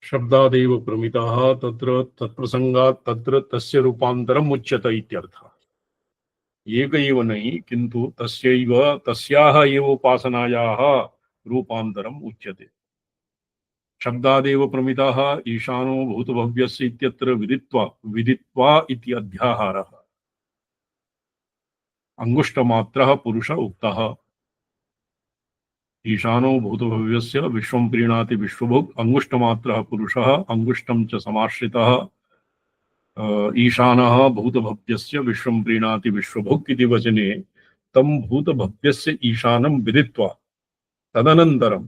शब्दादेव प्रमितः तत्र तत्प्रसंगात् तत्र तस्य रूपान्तरम् उच्यते इत्यर्थः। एक एव नहीं किन्तु तस्यैव तस्याः एव उपासनायाः रूपान्तरम् उच्यते। शब्दादेव प्रमितः ईशानो भूतभव्यस्य इत्यत्र विदित्वा इति अध्याहारः। अंगुष्टमात्रः पुरुष उक्तः। ईशानो भूतभव्यस्य विश्वं प्रीणाति विश्वभुक् अंगुष्टमात्रः पुरुषः अंगुष्टं च समाश्रितः ईशानः भूतभव्यस्य विश्वं प्रीणाति विश्वभुक् इति वचने तं भूतभव्यस्य ईशानं विदित्वा तदनन्तरं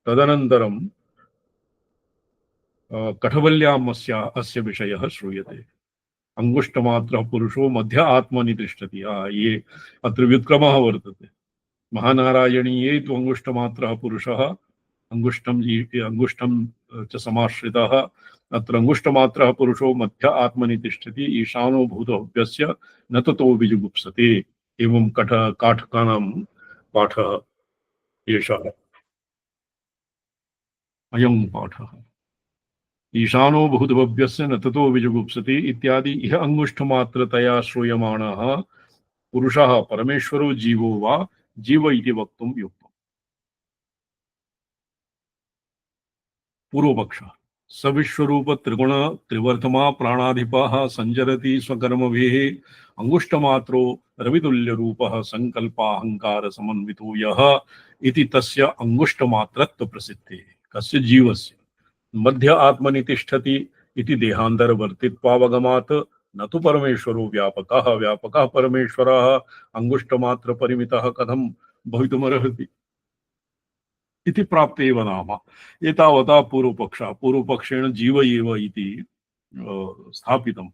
तदनन्तरं कठवल्याम् अस्य विषयः श्रूयते। अंगुष्टमात्रः पुरुषो मध्य आत्मनि तिष्ठति। ये अत्र व्युत्क्रमः वर्तते। महानारायणीये तु अंगुष्टमात्रः पुरुषः अंगुष्टं च समाश्रितः। अत्र अंगुष्टमात्रः पुरुषो मध्य आत्मनि तिष्ठति ईशानो भूतभव्यस्य न ततो विजुगुप्सते। एवं काठकानां पाठः एषः अयं पाठः। ईशानो भूतभव्यस्य न ततो विजुगुप्सते इत्यादि इह अंगुष्ठमात्रतया श्रूयमाणः पुरुषः परमेश्वरो जीवो वा जीव इति वक्तुं युक्तम्। पूर्वपक्षः सविश्वरूप त्रिगुण त्रिवर्तमा प्राणाधिपः संचरति स्वकर्मभिः अंगुष्ठमात्रो रवितुल्यरूपः संकल्पाहंकार समन्वितो यः इति तस्य अंगुष्ठमात्रत्व प्रसिद्धेः। कस्य जीवस्य मध्य आत्मनि तिष्ठति इति देहान्तरवर्तित्वावगमात् न तु परमेश्वरो व्यापकः। व्यापकः परमेश्वरः अंगुष्ठमात्र परिमितः कथं भवितुमर्हति इति प्राप्तेव नाम। एतावता पूर्वपक्षेण जीव एव इति स्थापितम्।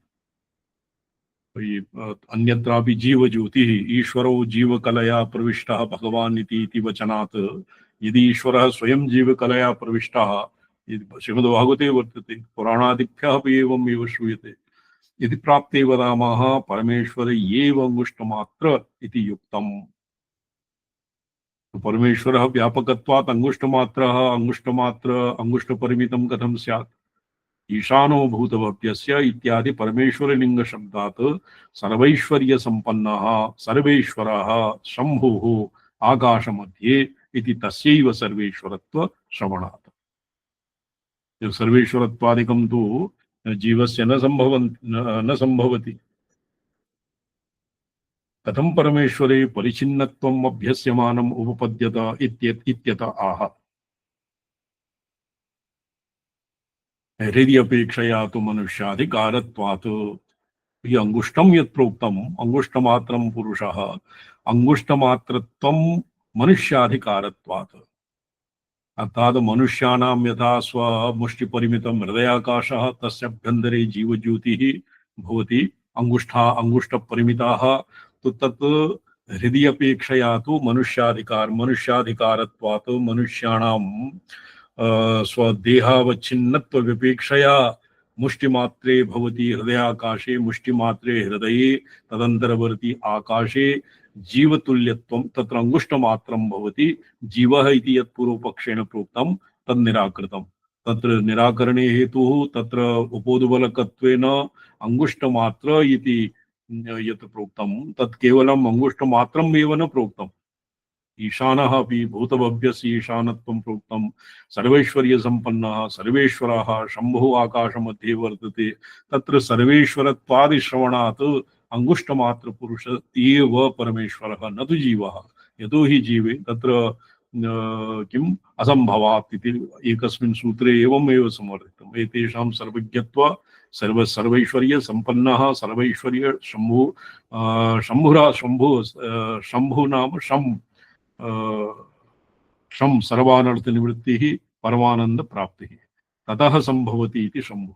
अन्यत्रापि जीवज्योतिः ईश्वरो जीवकलया प्रविष्टः भगवान् इति वचनात् यदि ईश्वरः स्वयं जीवकलया प्रविष्टः श्रीमद्भागवते वर्तते पुराणादिभ्यः अपि एवमेव श्रूयते इति प्राप्ते वदामः परमेश्वर एव अंगुष्ठमात्र इति युक्तम्। परमेश्वरः व्यापकत्वात् अंगुष्ठमात्रः अंगुष्ठपरिमितं कथं स्यात्। ईशानो भूतभव्यस्य इत्यादि परमेश्वरलिंग शब्दात् सर्वैश्वर्य संपन्नः सर्वेश्वरः शंभुः आकाशमध्ये इति तस्यैव सर्वेश्वरत्व श्रवणात्। सर्वेश्वरत्वादिकं तु जीवस्य न संभवति। कथं परमेश्वरे परिचिन्नत्वम् अभ्यस्यमानम् उपपद्यत इत्यत आह। हृदि अपेक्षया तु मनुष्याधिकारत्वात् हि अंगुष्ठं यत् प्रोक्तम् अंगुष्ठमात्रं पुरुषः अंगुष्ठमात्रत्वं मनुष्याधिकारत्वात्। अर्थात मनुष्याणां यथा स्वमुष्टिपरिमितं हृदयाकाशः तस्याभ्यन्तरे जीवज्योतिः भवति अंगुष्ठपरिमिताः तो तत् हृदि अपेक्षया तु मनुष्याधिकारत्वात् मनुष्याणां स्वदेहावच्छिन्नत्वविपेक्षया मुष्टिमात्रे भवति हृदयाकाशे मुष्टिमात्रे हृदये तदन्तरवर्ती आकाशे जीवतुल्यत्वं तत्र अंगुष्ठमात्रं भवति। जीवः इति यत् पूर्वपक्षेण प्रोक्तं तद् निराकृतं। तत्र निराकरणे हेतुः तत्र उपोदबलकत्वेन अंगुष्ठमात्र इति यत् प्रोक्तं तत् केवलम् अंगुष्ठमात्रम् एव न प्रोक्तम्। ईशानः अपि भूतभव्यस्य ईशानत्वं प्रोक्तं। सर्वैश्वर्य संपन्नः सर्वेश्वरः शंभुः आकाशमध्ये वर्तते। तत्र सर्वेश्वरत्वादिश्रवणात् अंगुष्ठमात्र पुरुष एव परमेश्वरः न तु जीवः। यतो हि जीवे तत्र किम् असंभवात् इति एकस्मिन् सूत्रे एवमेव समर्थितम्। एतेषां सर्वज्ञत्व सर्वैश्वर्य संपन्नः सर्वैश्वर्य शंभु नाम शं सर्वानर्थ निवृत्तिः परमानंद प्राप्तिः ततः संभवति इति शंभु।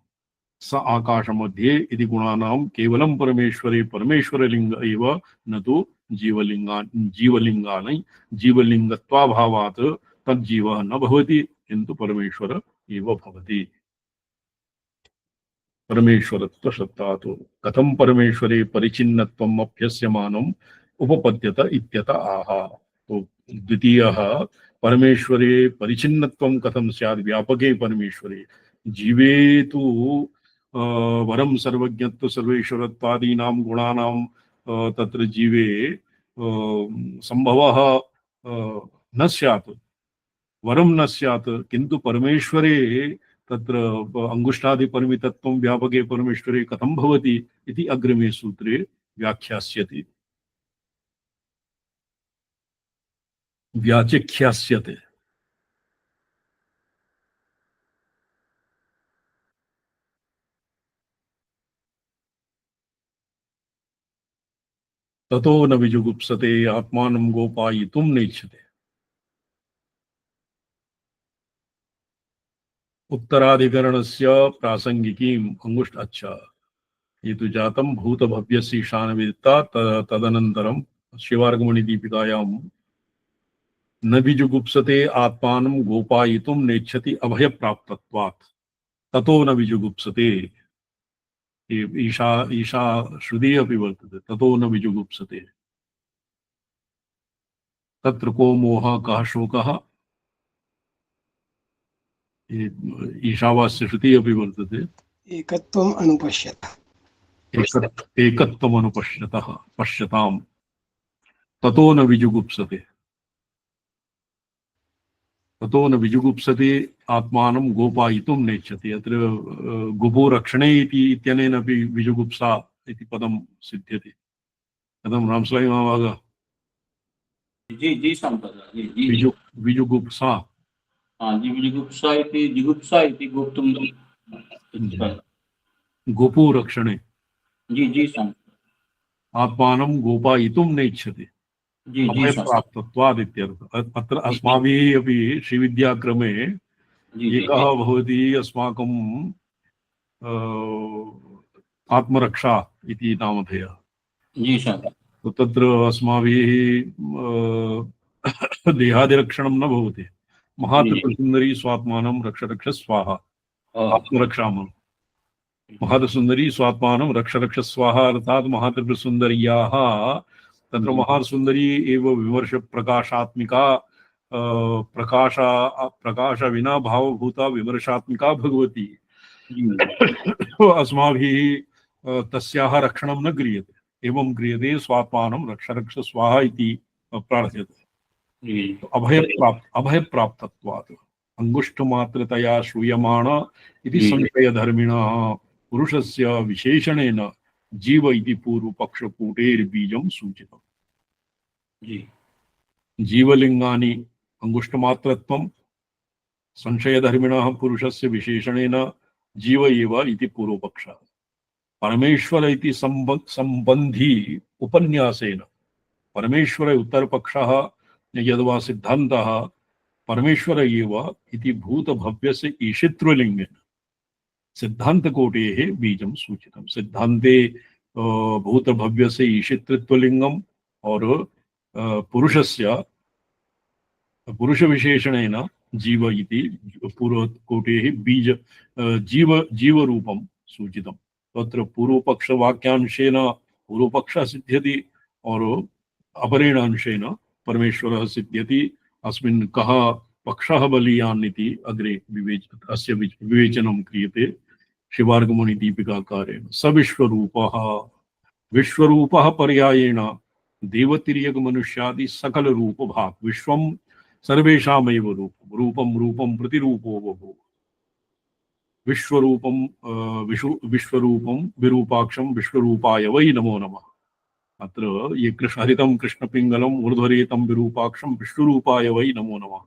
स आकाशमध्ये इति गुणानां केवलं परमेश्वरे परमेश्वरलिंग एव न तु जीवलिंगानि जीवलिंगत्वाभावात् तज्जीवः न भवति किन्तु परमेश्वर एव भवति। परमेश्वरत्व शब्दात् कथं परमेश्वरे परिचिन्नत्वम् अभ्यस्यमानम् उपपद्यत इत्यत आह। तो द्वितीयः परमेश्वरे परिचिन्नत्वं कथं स्यात् व्यापके परमेश्वरे जीवे तु वरम सर्वज्ञत्व सर्वेश्वरत्वादीनां गुणानां तत्र जीवे संभवः न स्यात्, वरम न स्यात्, किंतु परमेश्वरे तत्र अंगुष्ठादिपरिमितत्वं व्यापके परमेश्वरे कथं भवति इति अग्रिमे सूत्रे व्याख्यास्यते, व्याचिख्यास्यते। ततो न विजुगुप्सते आत्मानं गोपायितुं नेच्छते। उत्तराधिकरणस्य प्रासंगिकीम् अंगुष्ठ अच्छा, ये तो जातम भूत भव्यस्य ईशानविदित्ता तदनन्तरं शिवार्गमणि दीपिकायां न विजुगुप्सते आत्मानं गोपायितुं नेच्छति अभय प्राप्तत्वात्, ततो न विजुगुप्सते। ईशा ईशा श्रुति अपि वर्तते, ततो न विजुगुप्सते। तत्र को मोहः कः शोकः, ईशावास्य श्रुति अपि वर्तते। एकत्वम् अनुपश्यत, एकत्वम् अनुपश्यतः पश्यताम्, ततो न विजुगुप्सते, ततो न विजुगुप्सते आत्मानं गोपायितुं नेच्छति। अत्र गुभोरक्षणे इति इत्यनेन अपि विजुगुप्सा इति पदं सिद्ध्यति। कथं रामस्वामी महाभाग? जी जी संपदा जी जी विजुगुप्सा। हाँ जी, जिगुप्सा इति गुप्तुम गोपुरक्षणे जी जी संपदा आत्मानं गोपायितुं नेच्छति जी जी अभयप्राप्तत्वात् इत्यर्थः। अत्र अस्माभिः अपि श्रीविद्याक्रमे जी एकः भवति अस्माकं आत्मरक्षा इति नामधेयः। जी सर। तो तत्र अस्माभिः देहादिरक्षणं न भवति। महात्रिपुरसुन्दरी स्वात्मानं रक्ष रक्ष स्वाहा, आत्मरक्षामः। महात्रिपुरसुन्दरी स्वात्मानं रक्ष रक्ष स्वाहा अर्थात् महात्रिपुरसुन्दर्याः तत्र महासुन्दरी एव विमर्श प्रकाशात्मिका प्रकाश विना भावभूता विमर्शात्मिका भगवती। अस्माभिः तस्याः रक्षणं न क्रियते, एवं क्रियते स्वात्मानं रक्ष रक्ष स्वाहा इति प्रार्थ्यते। अभयप्राप्तत्वात् अंगुष्ठमात्रतया श्रूयमाण इति संशयधर्मिणः पुरुषस्य विशेषणेन जीव इति पूर्वपक्षकूटेर्बीजं सूचितम्। जीवलिंगानि अंगुष्ठमात्रत्वं संशयधर्मिणः पुरुषस्य विशेषणेन जीव एव इति पूर्वपक्षः। परमेश्वर इति संबंधी उपन्यासेन परमेश्वर उत्तरपक्षः यद्वा सिद्धान्तः परमेश्वर एव इति भूतभव्यस्य ईशित्वलिंगेन सिद्धान्तकोटेः बीजं सूचितं। सिद्धान्ते भूतभव्यस्य ईशितृत्वलिंगम और पुरुषस्य पुरुषविशेषणेन जीव इति पूर्वकोटेः बीज जीव रूपं सूचितं। तत्र पूर्वपक्षवाक्यांशेन पूर्वपक्षः सिद्ध्यति और अपरेण अंशेन परमेश्वरः सिद्ध्यति। अस्मिन् कः पक्षः बलीयान् इति अग्रे अस्य विवेचनं क्रियते शिवार्गमणि दीपिकाकारेण। स विश्वरूपः, विश्वरूपः पर्यायेण देवतिर्यक मनुष्यादि सकल रूप भाग। विश्वं सर्वेषामेव रूपं, रूपं रूपं प्रतिरूपो बभूव। विश्वरूपं विश्वरूपं विरूपाक्षं विश्वरूपाय वै नमो नमः। अत्र ये हरितं कृष्णपिङ्गलम् ऊर्ध्वरेतं विरूपाक्षं विश्वरूपाय वै नमो नमः।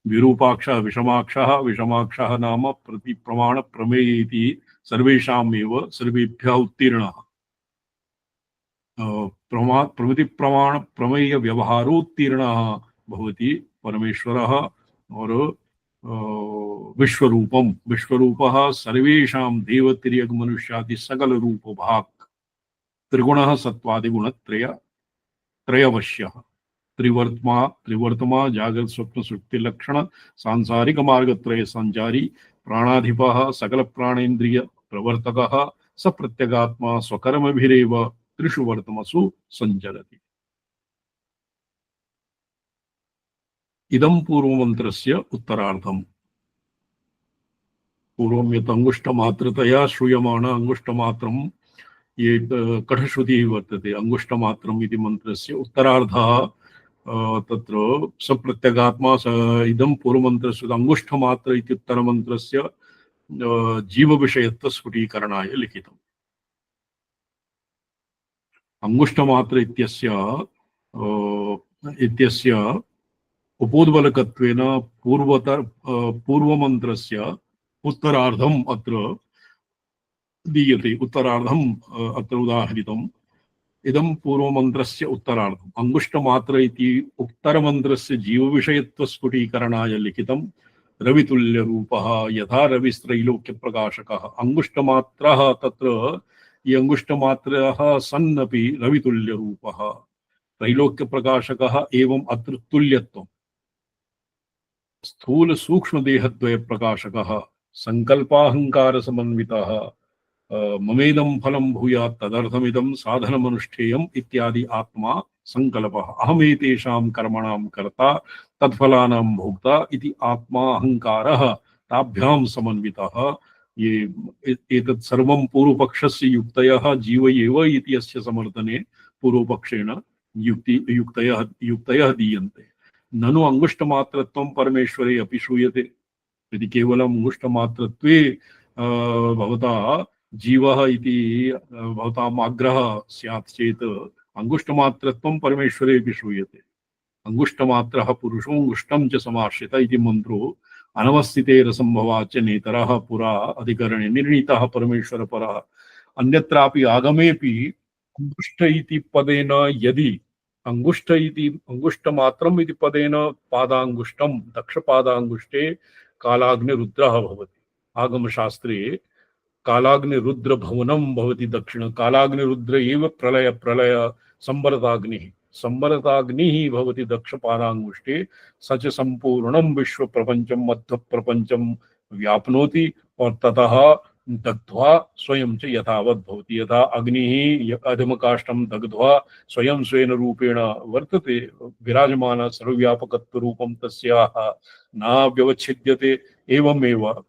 विरूपाक्षः विषमाक्षः, विषमाक्षः नाम प्रतिप्रमाण प्रमेय इति सर्वेषामेव सर्वेभ्यः उत्तीर्णः। प्रमिति प्रमाण प्रमेय व्यवहारोत्तीर्णः भवति परमेश्वरः। और विश्वरूपं, विश्वरूपः सर्वेषां देवतिर्यक मनुष्यादि सकल रूप भाग। त्रिगुणः सत्वादिगुणत्रय त्रयवश्यः। त्रिवर्तमा जागृत स्वप्न सुक्ति लक्षण सांसारिक मार्गत्रय संचारी प्राणाधिपः सकल प्राणेन्द्रिय प्रवर्तकः स प्रत्यगात्मा स्वकर्मभिरेव त्रिषु वर्तमसु संचरति। इदं पूर्वमन्त्रस्य उत्तरार्धम्। पूर्वं यत् अंगुष्ठमात्रतया श्रूयमाण अंगुष्ठमात्रं ये कठश्रुतिः वर्तते अंगुष्ठमात्रम् इति मन्त्रस्य उत्तरार्धः तत्र सप्रत्यगात्मा इदं पूर्वमन्त्रस्य अंगुष्ठमात्र इति उत्तरमन्त्रस्य जीवविषयत्वस्फुटीकरणाय लिखितम्। अंगुष्ठमात्र इत्यस्य उपोद्बलकत्वेन पूर्वमन्त्रस्य उत्तरार्धम् अत्र दीयते। उत्तरार्धम् अत्र उदाहरितम्। इदं पूर्वमन्त्रस्य उत्तरार्धम् अंगुष्ठमात्र इति उत्तरमन्त्रस्य जीवविषयत्वस्फुटीकरणाय लिखितं। रवितुल्यरूपः यथा रविस्त्रैलोक्यप्रकाशकः अंगुष्ठमात्रः तत्र ये अंगुष्ठमात्रः सन्नपि रवितुल्यरूपः त्रैलोक्यप्रकाशकः एवम् अत्र तुल्यत्वम् स्थूल सूक्ष्मदेहद्वय प्रकाशकः संकल्पाहंकार समन्वितः ममेदं फलं भूयात् तदर्थमिदं साधनमनुष्ठेयम् इत्यादि आत्मा संकल्पः अहमेतेषां कर्मणां कर्ता तत्फलानां भोक्ता इति आत्मा अहंकारः ताभ्यां समन्वितः। ये एतत् सर्वं पूर्वपक्षस्य युक्तयः जीव एव इति अस्य समर्थने पूर्वपक्षेण युक्तयः दीयन्ते। ननु अंगुष्ठमात्रत्वं परमेश्वरे अपि श्रूयते। यदि केवलम् अंगुष्ठमात्रत्वे भवता जीवः इति भवताम् आग्रहः स्यात् चेत् अंगुष्ठमात्रत्वं परमेश्वरे अपि श्रूयते। अंगुष्ठमात्रः पुरुषो अंगुष्ठं च समाश्रित इति मन्त्रो अनवस्थितेरसंभवाच्च नेतरः पुरा अधिकरणे निर्णीतः परमेश्वरपरः। अन्यत्रापि आगमेपि अंगुष्ठ इति पदेन यदि अंगुष्ठमात्रम् इति पदेन पादांगुष्ठं दक्षपादांगुष्ठे कालाग्निरुद्रः भवति। आगमशास्त्रे कालाग्निरुद्र भवनं भवति दक्षिण कालाग्निरुद्र एव प्रलय संवरताग्निः भवति दक्षपादांगुष्ठे। स च संपूर्णं विश्वप्रपंचं मध्वप्रपंचं व्याप्नोति और ततः दग्ध्वा स्वयं च यथावत् भवति। यथा अग्निः अधमकाष्ठं दग्ध्वा स्वयं स्वेन रूपेण वर्तते विराजमान सर्वव्यापकत्व रूपं तस्याः न व्यवच्छिद्यते एवमेव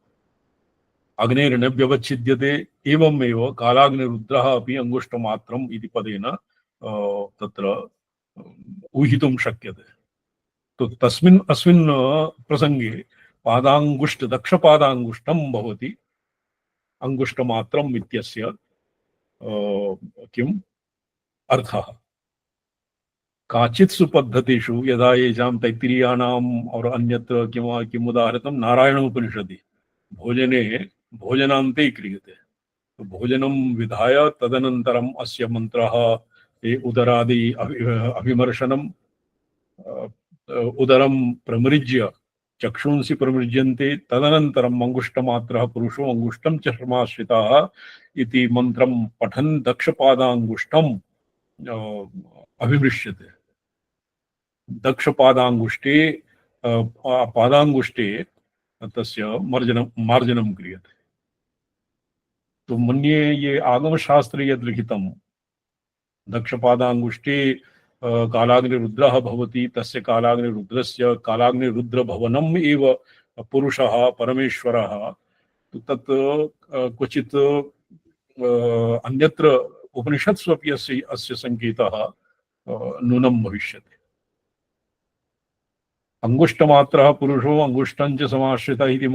अग्निर्न व्यवच्छिद्यते एवमेव कालाग्निरुद्रः अपि अंगुष्ठमात्रम् इति पदेन तत्र ऊहितुं शक्यते। तो तस्मिन् अस्मिन् प्रसंगे पादांगुष्ठ दक्षपादांगुष्ठं भवति अंगुष्ठमात्रम् इत्यस्य किम् अर्थः। काचित्सु पद्धतिषु यदा येषां तैत्तिरीयाणाम् और अन्यत्र किम् उदाहृतं नारायणोपनिषदि भोजने भोजनान्ते क्रियते। तो भोजनं विधाय तदनन्तरम् अस्य मन्त्रः उदरादि अभिमर्शनम् उदरं प्रमृज्य चक्षुंसि प्रमृज्यन्ते तदनन्तरम् अंगुष्ठमात्रः पुरुषो अंगुष्ठं च समाश्रितः इति मन्त्रं पठन् दक्षपादांगुष्ठम् अभिमृश्यते। दक्षपादांगुष्ठे पादांगुष्ठे तस्य मार्जनं क्रियते। तो मन्ये ये आगमशास्त्रे यद् लिखितं दक्षपादांगुष्ठे कालाग्निरुद्रः भवति तस्य कालाग्निरुद्रस्य कालाग्निरुद्रभवनम् एव पुरुषः परमेश्वरः तत् क्वचित् अन्यत्र उपनिषत्सु अपि अस्य संकेतः नूनं भविष्यति। अंगुष्ठमात्रः पुरुषो अंगुष्ठं च समाश्रितः इति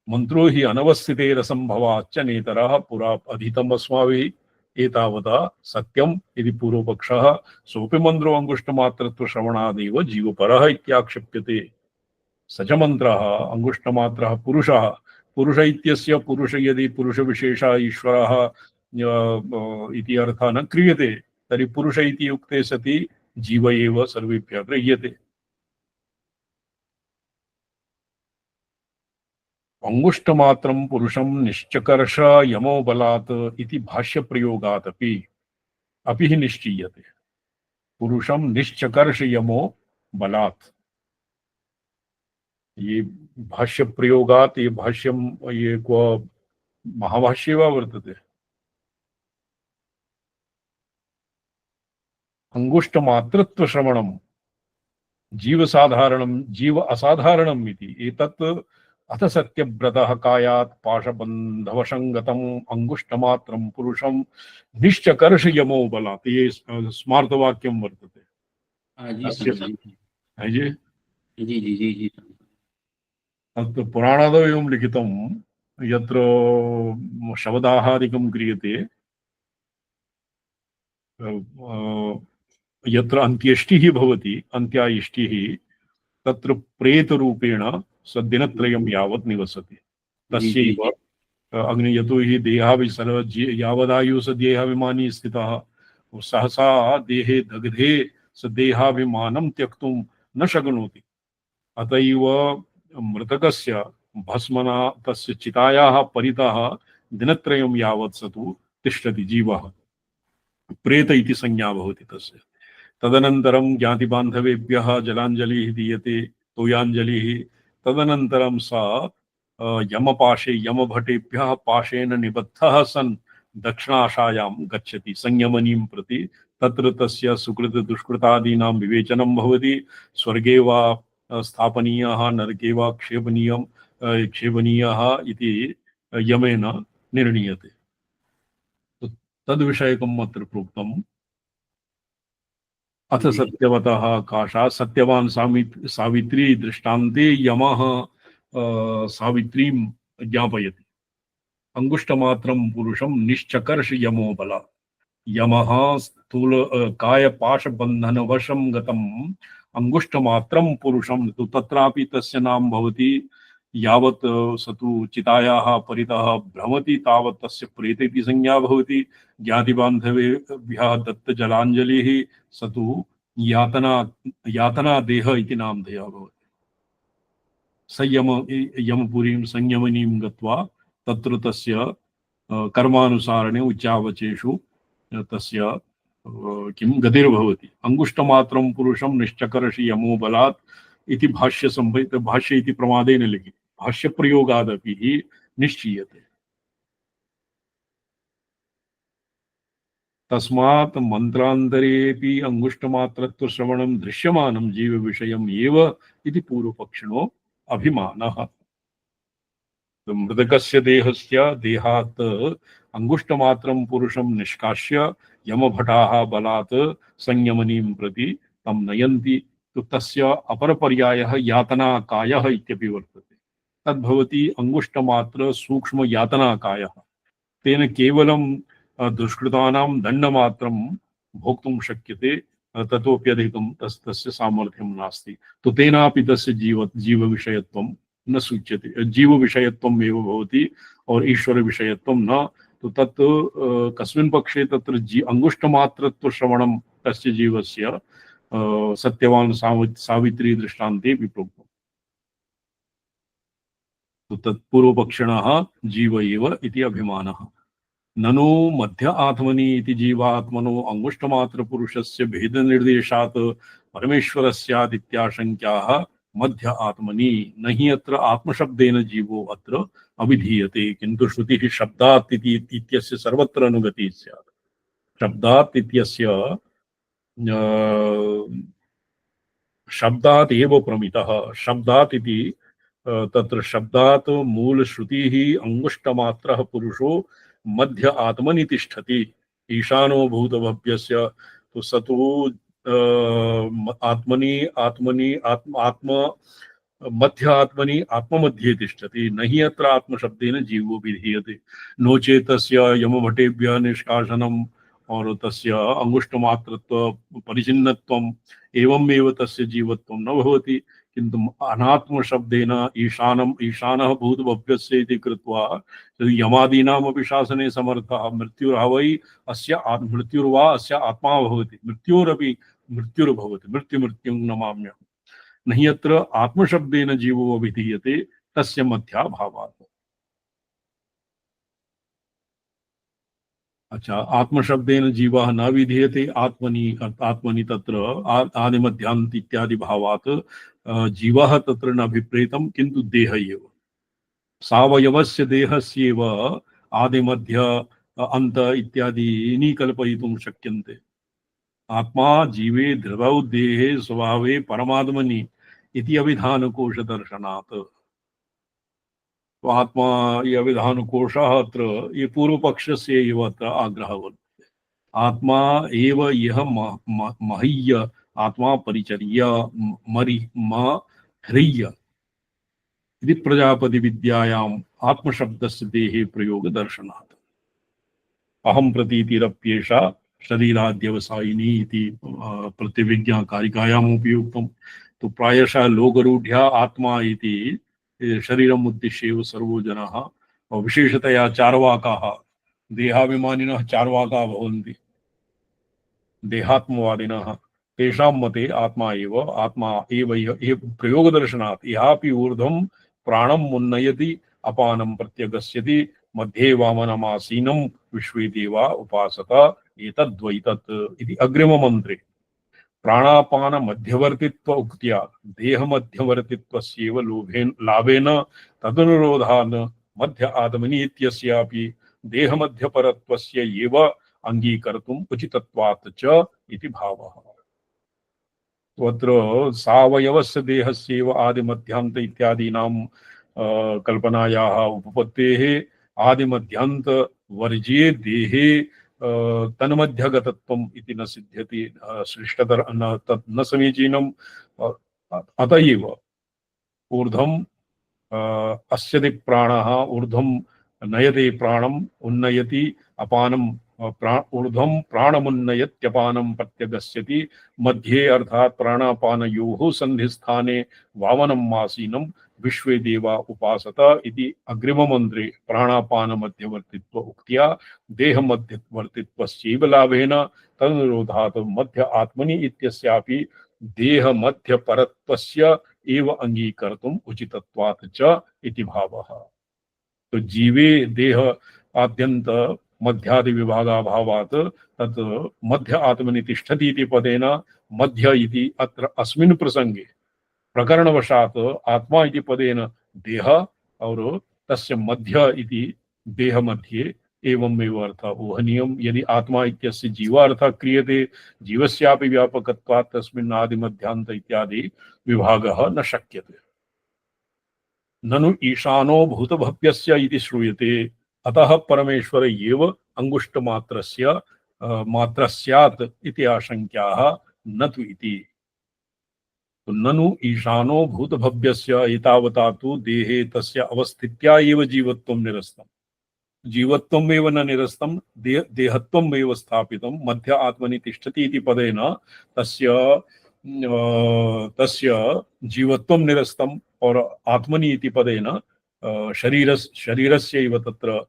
मन्त्रो हि अनवस्थितेरसंभवाच्च नेतरः पुरा अधीतम् अस्माभिः एतावता सत्यम् इति पूर्वपक्षः। सोऽपि मन्त्रो अंगुष्ठमात्रत्वश्रवणादेव जीवपरः इत्याक्षेप्यते। स च मन्त्रः अंगुष्ठमात्रः पुरुषः पुरुष इत्यस्य पुरुष यदि पुरुषविशेषः ईश्वरः इति अर्थः न क्रियते तर्हि पुरुष इति युक्ते सति जीव एव सर्वेभ्यः गृह्यते। अंगुष्ठमात्रं पुरुषं निश्चकर्ष यमो बलात् इति भाष्यप्रयोगात् अपि निश्चीयते। पुरुषं निश्चकर्ष यमो बलात् ये भाष्यप्रयोगात् ये भाष्यं ये क्व महाभाष्ये वा वर्तते। अंगुष्ठमात्रत्वश्रवणं जीव साधारणं जीव असाधारणम् इति एतत् अथ सत्यव्रतः कायात् पाशबन्धवशङ्गतम् अंगुष्ठमात्रं पुरुषं निश्चकर्ष यमो बलात्। ये स्मार्तवाक्यं वर्तते हाँ जी अस्य संत जी। है जी। जी जी जी जी संत। तत् पुराणादौ एवं लिखितं यत्र शवदाहादिकं क्रियते यत्र अन्त्येष्टिः भवति अन्त्यायिष्टिः तत्र प्रेतरूपेण स दिनत्रयं यावत् निवसति। जी जी तस्यैव जी अग्नि यतो हि देहाभिसर यावदायु स देहाभिमानी स्थितः सहसा देहे दग्धे स देहाभिमानं त्यक्तुं न शक्नोति। अतएव मृतकस्य भस्मना तस्य चितायाः परितः दिनत्रयं यावत् स तु तिष्ठति जीवः। प्रेत इति संज्ञा भवति तस्य। तदनन्तरं ज्ञातिबान्धवेभ्यः जलाञ्जलिः दीयते, तोयाञ्जलिः। तदनन्तरं सा यमपाशे यमभटेभ्यः पाशेन निबद्धः सन् दक्षिणाशायां गच्छति संयमनीं प्रति। तत्र तस्य सुकृत दुष्कृतादीनां विवेचनं भवति। स्वर्गे वा स्थापनीयः, नरके वा क्षेपणीयः इति यमेन निर्णीयते। तो तद्विषयकम् अत्र प्रोक्तम्। अथ जी सत्यवतः काशा सत्यवान सावित्री दृष्टान्ते यमः सावित्रीं ज्ञापयति। अंगुष्ठमात्रं पुरुषं निश्चकर्ष यमो बला। यमः स्थूल काय पाश बंधन वशं गतम् अंगुष्ठमात्रं पुरुषं तु तत्रापि तस्य नाम भवति। यावत् स तु चितायाः परितः भ्रमति तावत् तस्य प्रेत इति संज्ञा भवति। ज्ञातिबान्धवेभ्यः दत्तजलाञ्जलिः स तु यातना यातना देह इति नामधेयः भवति। संयम यमपुरीं संयमनीं गत्वा तत्र तस्य कर्मानुसारेण उच्चावचेषु तस्य किं गतिर्भवति। अंगुष्ठमात्रं पुरुषं निश्चकर्षि यमो बलात् इति भाष्य इति प्रमादेन लिखितं। भाष्यप्रयोगादपि हि निश्चीयते। तस्मात् मंत्रांतरेपि अंगुष्ठमात्रत्व श्रवणं दृश्यमानं जीव विषयम् एव इति पूर्वपक्षिणो अभिमानः। तो मृतकस्य देहस्य देहात् अंगुष्ठमात्रं पुरुषं निष्कास्य यमभटाः बलात् संयमनीं प्रति तं नयन्ति। तो तस्य अपरपर्यायः यातनाकायः इत्यपि वर्तते। तद्भवति अंगुष्ठमात्र सूक्ष्म यातनाकायः। तेन केवलं दुष्कृतानां दण्डमात्रं भोक्तुं शक्यते। ततोप्यधिकं तस्य सामर्थ्यं नास्ति। तो तेनापि तस्य जीवविषयत्वं न सूच्यते। जीवविषयत्वम् एव भवति और ईश्वर विषयत्वं न। तो तत् कस्मिन् पक्षे तत्र अंगुष्ठमात्रत्व श्रवणं तस्य जीवस्य सत्यवान सावित्री दृष्टान्ते प्रोक्तम्। तो तत्पूर्वपक्षिणः जीव एव इति अभिमानः। ननु मध्य आत्मनि इति जीवात्मनो अंगुष्ठमात्र पुरुषस्य भेद निर्देशात् परमेश्वरस्यादित्याशंक्याः मध्य आत्मनि न हि अत्र आत्मशब्देन जीवो अत्र अभिधीयते किन्तु श्रुतिः शब्दात् इत्यस्य सर्वत्र अनुगतिः स्यात्। शब्दात् इत्यस्य शब्दात् एव प्रमितः। शब्दात् इति तत्र शब्दात् मूल श्रुतिः अंगुष्ठमात्रः पुरुषो मध्य आत्मनि तिष्ठति। ईशानो भूतभव्यस्य तो स तु आत्मनि आत्मनि आत्म मध्य आत्मनि आत्ममध्ये तिष्ठति। न हि अत्र आत्मशब्देन जीवो विधीयते। नो चेत् तस्य यमभटेभ्यः निष्कासनम् और तस्य अंगुष्ठमात्रत्व परिचिन्नत्वम् एवमेव तस्य जीवत्वं न भवति। किन्तु अनात्म शब्देन ईशानम् ईशानः भूतभव्यस्य इति कृत्वा यमादीनामपि शासने समर्थः। मृत्युर्वै अस्य मृत्युर्वा अस्य आत्मा भवति। मृत्योरपि मृत्युर्भवति। मृत्युमृत्युं नमाम्यहम्। न हि अत्र आत्मशब्देन जीवो अभिधीयते तस्य मध्याभावात्। अच्छा, आत्मशब्देन जीवः न विधीयते आत्मनि। आत्मनि तत्र आदिमध्यान्त इत्यादि भावात् जीवः तत्र न अभिप्रेतं किन्तु देह एव। सावयवस्य देहस्येव आदिमध्य अन्त इत्यादीनि कल्पयितुं शक्यन्ते। आत्मा जीवे ध्रुवौ देहे स्वभावे परमात्मनि इति अभिधानकोशदर्शनात्। तो आत्मा ये विधानकोशः अत्र ये पूर्वपक्षस्य एव अत्र आग्रहः वर्तते। आत्मा एव यः मह्य आत्मा परिचर्य मरि म ह्रिय इति प्रजापति विद्यायाम् आत्मशब्दस्य देहे प्रयोग दर्शनात् अहम प्रतीतिरप्येषा शरीराद्यवसायिनी इति प्रतिविज्ञा कारिकायाम् उपयुक्तम्। तो प्रायशः लोकरूढ्या आत्मा इति शरीरम् उद्दिश्य एव सर्वो जनाः विशेषतया चार्वाकाः देहाभिमानिनः चार्वाकाः भवन्ति देहात्मवादिनः तेषां मते आत्मा एव प्रयोगदर्शनात् यापि ऊर्ध्वं प्राणम् उन्नयति अपानं प्रत्यगस्यति मध्ये वामनमासीनं विश्वे देवा उपासत एतद्वैतत् इति अग्रिममन्त्रे प्राणापान मध्यवर्तित्व उक्त्या देह मध्यवर्तित्वस्यैव लाभेन तदनुरोधान् मध्य आत्मनि इत्यस्यापि देह मध्यपरत्वस्य एव अंगीकर्तुम् उचितत्वात् च इति भावः। तत्र सावयवस्य देहस्यैव आदिमध्यान्त इत्यादीनां कल्पनायाः उपपत्तेः आदिमध्यान्त वर्ज्ये देहे तन्मध्यगतत्वम् इति न सिद्ध्यति श्रेष्ठतर न तत् न समीचीनम्। अतएव ऊर्ध्वं अस्यति प्राणः ऊर्ध्वं नयते प्राणम् उन्नयति अपानं ऊर्ध्वं प्राणमुन्नयत्यपानं प्रत्यगस्यति मध्ये अर्थात प्राणापानयोः संधिस्थाने वामनं आसीनं विश्वे देवा उपासत इति अग्रिममन्त्रे प्राणापान मध्यवर्तित्व उक्त्या देह मध्यवर्तित्वस्यैव लाभेन तदनुरोधात् मध्य आत्मनि इत्यस्यापि देह मध्य परत्वस्य एव अंगीकर्तुम् उचितत्वात् च इति भावः। तो जीवे देह आद्यंत मध्यादि विभागाभावात् तत् मध्य आत्मनि तिष्ठति इति पदेन मध्य इति अत्र अस्मिन् प्रसंगे प्रकरणवशात् आत्मा इति पदेन देह और तस्य मध्य इति देह मध्ये एवमेव अर्थः ऊहनीयम्। यदि आत्मा इत्यस्य जीवार्थः क्रियते जीवस्यापि व्यापकत्वात् तस्मिन् आदिमध्यान्त इत्यादि विभागः न शक्यते। ननु ईशानो भूतभव्यस्य इति श्रूयते अतः परमेश्वर एव अंगुष्ठमात्रस्य मात्र स्यात् इति आशंक्याः न तु इति। तो ननु ईशानो भूतभव्यस्य एतावता तु देहे तस्य अवस्थित्या एव जीवत्वं निरस्तम् जीवत्वमेव न निरस्तं देहत्वमेव स्थापितं मध्य आत्मनि तिष्ठति इति पदेन तस्य जीवत्वं निरस्तं और आत्मनि इति पदेन शरीरस्यैव तत्र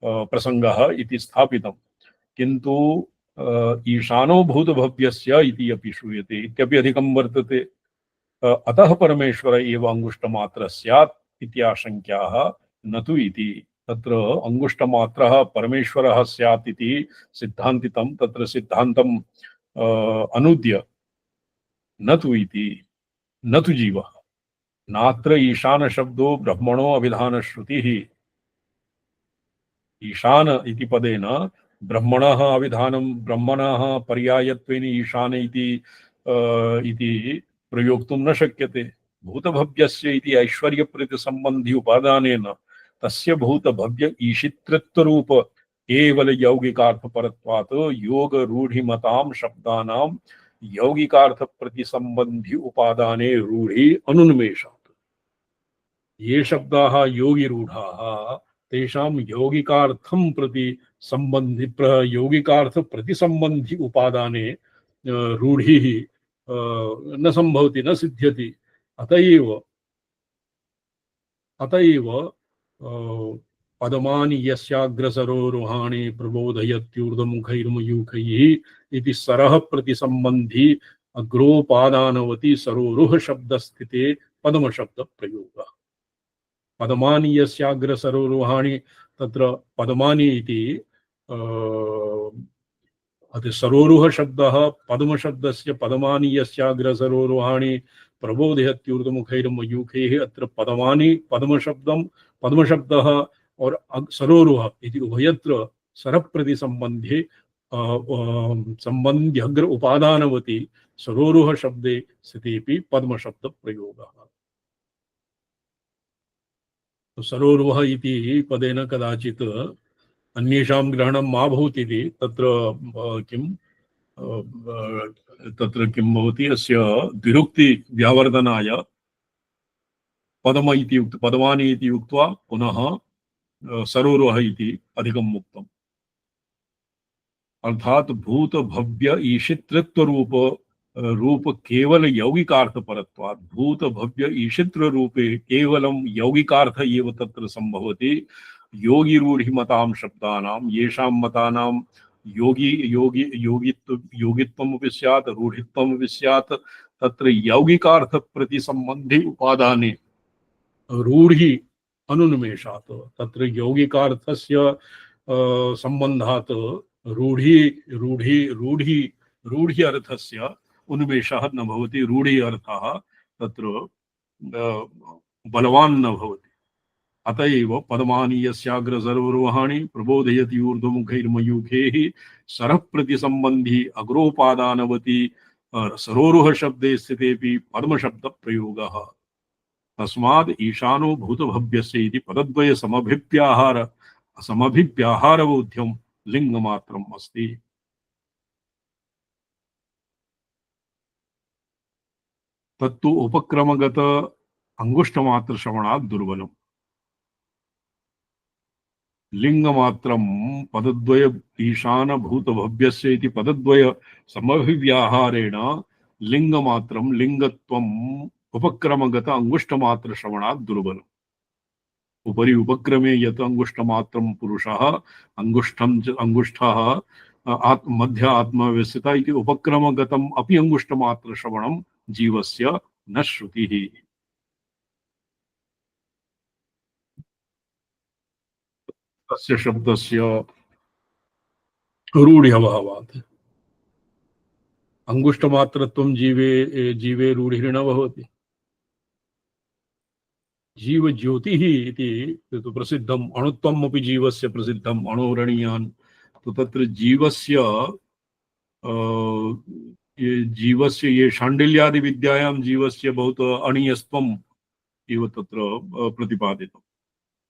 प्रसंगः इति स्थापितं। किन्तु ईशानो भूतभव्यस्य इति अपि श्रूयते इत्यपि अधिकं वर्तते। अतः परमेश्वर एव अंगुष्ठमात्र स्यात् इति आशंक्याः न तु इति। तत्र अंगुष्ठमात्रः परमेश्वरः स्यात् इति सिद्धान्तितं तत्र सिद्धान्तम् अनुद्य न तु इति न तु जीवः नात्र ईशान शब्दो ब्रह्मणो अभिधान श्रुतिः। ईशान इति पदेन ब्रह्मणः अभिधानं ब्रह्मणः पर्यायत्वेन ईशान इति प्रयोक्तुं न शक्यते। भूतभव्यस्य इति ऐश्वर्यप्रतिसम्बन्धि उपादानेन तस्य भूतभव्य ईशितृत्वरूप केवल यौगिकार्थपरत्वात् योग रूढ़िमतां शब्दानां यौगिकार्थप्रतिसम्बन्धि उपादाने रूढ़ि अनुन्मेषात्। ये शब्दाः योगिरूढाः तेषां यौगिकार्थं प्रति संबंधि यौगिकार्थ प्रतिसंबंधि उपादाने रूढ़िः न संभवति न सिद्ध्यति। अतएव पदमानि यस्याग्रसरोरुहाणि प्रबोधयत्यूर्ध्वमुखैर्मयूखैः इति सरः प्रतिसंबंधी अग्रोपादानवती सरोरुह शब्दस्थिते पदम शब्द प्रयोगः। पदमानि यस्याग्रसरोरुहाणि तत्र पदमानि इति सरोरुह शब्दः पद्म शब्दस्य पदमानि यस्याग्रसरोरुहाणि प्रबोधयत्यूर्ध्वमुखैर्मयूखैः अत्र पदमानि पद्म शब्दः और सरोरुह इति उभयत्र सरप्रति संबंधे संबंध्यग्र उपादानवती सरोरुह शब्दे स्थितेपि पद्म शब्द प्रयोगः। सरोरुह इति पदेन कदाचित् अन्येषां ग्रहणं मा भवति इति तत्र किं तत्र किं भवति अस्य द्विरुक्ति व्यावर्धनाय पदम इति पदवानि इति उक्त्वा पुनः सरोरुह इति अधिकम् उक्तम्। अर्थात भूत भव्य ईशितृत्व रूप केवल यौगिकार्थ परत्वात् भूत भव्य ईशित्र रूपे केवलं यौगिकार्थ एव तत्र संभवति। योगी रूढ़ि मतां शब्दानां येषां मतानां योगित्वमपि स्यात् रूढ़ित्वमपि स्यात् तत्र यौगिकार्थ प्रति संबंधी उपादाने रूढ़ि अनुन्मेषात् तत्र यौगिकार्थस्य संबंधात् रूढ़ि रूढ़ि रूढ़ि रूढ़ि अर्थस्य उन्मेषः न भवति। रूढ़ि अर्थः तत्र बलवान् न भवति। अतएव पदमानि यस्याग्र सर्वरोहाणि प्रबोधयति ऊर्ध्वमुखैर्मयूखैः सरः प्रतिसंबंधी अग्रोपादानवती सरोरुह शब्दे स्थितेपि पद्म शब्द प्रयोगः। तस्माद् ईशानो भूतभव्यस्य इति पदद्वय समभिव्याहारबोध्यं लिंगमात्रम् अस्ति। तत्तु उपक्रमगत अंगुष्ठमात्र श्रवणात् दुर्बलम्। लिंगमात्रं पदद्वय ईशान भूतभव्यस्य इति पदद्वय समभिव्याहारेण लिंगमात्रं लिंगत्वम् उपक्रमगत अंगुष्ठमात्र श्रवणात् दुर्बलम्। उपरि उपक्रमे यत् अंगुष्ठमात्रं पुरुषः अंगुष्ठः मध्य आत्मव्यवस्थिता इति उपक्रमगतम् अपि अंगुष्ठमात्र श्रवणं जीवस्य न श्रुतिः। तस्य शब्दस्य रूढ्यभावात् अंगुष्ठमात्रत्वं जीवे रूढिर्न भवति। जीव ज्योतिः इति तु प्रसिद्धम्। अणुत्वम् अपि जीवस्य प्रसिद्धम् अणोरणीयान्। तो तत्र जीवस्य ये शाण्डिल्यादि विद्यायां जीवस्य बहुत अणीयस्त्वम् इव तत्र प्रतिपादितम्।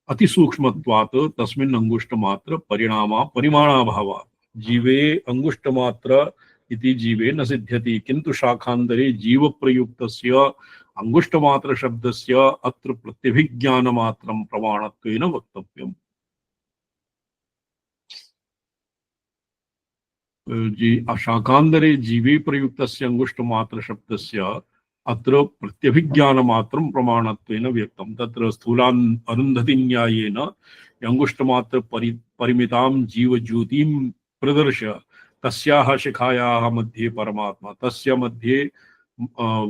अतिसूक्ष्मत्वात् तस्मिन् अंगुष्ठमात्र परिमाणाभावात् जीवे अंगुष्ठमात्र इति जीवे न सिद्ध्यति। किन्तु शाखान्तरे जीव प्रयुक्तस्य अंगुष्ठमात्र शब्दस्य अत्र प्रत्यभिज्ञानमात्रं प्रमाणत्वेन वक्तव्यम्। शाकान्तरे जीवे प्रयुक्तस्य अंगुष्ठमात्र शब्दस्य अत्र प्रत्यभिज्ञानमात्रं प्रमाणत्वेन व्यक्तं। तत्र स्थूलान् अरुन्धति न्यायेन अंगुष्ठमात्र परिमितां जीवज्योतिं प्रदर्श्य तस्याः शिखायाः मध्ये परमात्मा तस्य मध्ये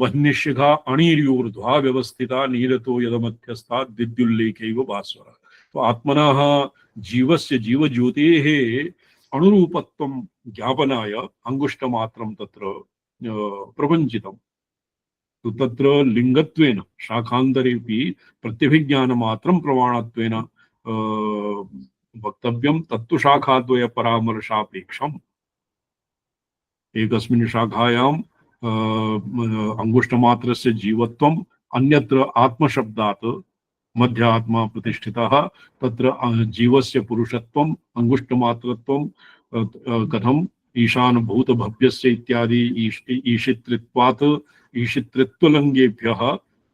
वह्निशिखा अणिर्यूर्ध्वा व्यवस्थिता नीरतो यदमध्यस्था विद्युल्लेखैव भास्वरः। तो आत्मनः जीवस्य जीवज्योतेः अणुरूपत्वं ज्ञापनाय अंगुष्ठमात्रं तत्र प्रपञ्चितम्। तो तत्र लिंगत्वेन शाखान्तरेऽपि प्रत्यभिज्ञानमात्रं प्रमाणत्वेन वक्तव्यं। तत्तु शाखाद्वय परामर्शापेक्षम्। एकस्मिन् शाखायां अंगुष्ठमात्रस्य जीवत्वम् अन्यत्र आत्मशब्दात् मध्य आत्मा प्रतिष्ठितः तत्र जीवस्य पुरुषत्वम् अंगुष्ठमात्रत्वं कथम् ईशान भूतभव्यस्य इत्यादि ईशित्रित्वात् ईशित्रित्वलङ्गेभ्यः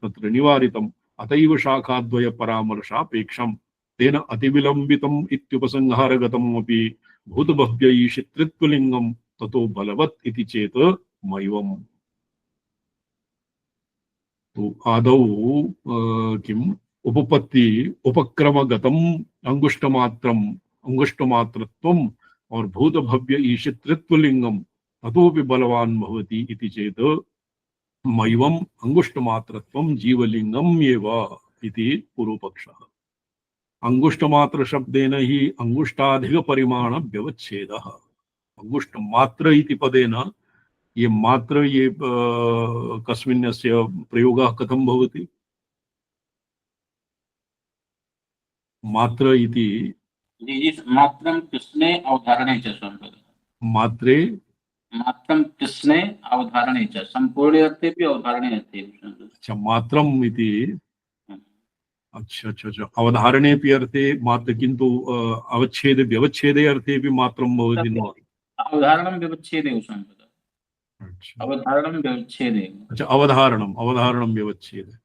तत्र निवारितम्। अतैव शाखाद्वय परामर्शापेक्षम्। तेन अतिविलम्बितम् इत्युपसंहारगतम् अपि भूतभव्य ईशित्रित्वलिङ्गम् ततो बलवत् इति चेत् मैवम्। तो आदौ किम् उपपत्ति उपक्रमगतम् अंगुष्ठमात्रत्वम् और भूतभव्य ईशित्रित्वलिङ्गम् ततोपि बलवान् भवति इति चेत् मैवम् अंगुष्ठमात्रत्वं जीवलिङ्गम् एव इति पूर्वपक्षः। अंगुष्ठमात्र शब्देन हि अंगुष्ठाधिक परिमाण व्यवच्छेदः। अंगुष्ठमात्र इति पदेन ये मात्र ये कस्मिन्नस्य प्रयोगः कथं भवति। मात्र इति जी मात्रं कृष्णे अवधारणे च मात्रे मात्रं कृष्णे अवधारणे च संपूर्णे अर्थे भी अवधारणे अर्थे। अच्छा मात्रम् इति अच्छा अच्छा अच्छा, अवधारणेऽपि अर्थे मात्र, किन्तु अवच्छेद व्यवच्छेदे अर्थेऽपि मात्रं भवति न? अवधारणं व्यवच्छेदेव सम्पद। अच्छा अवधारणं व्यवच्छेदेव। अच्छा, अवधारणम् अवधारणं व्यवच्छेद,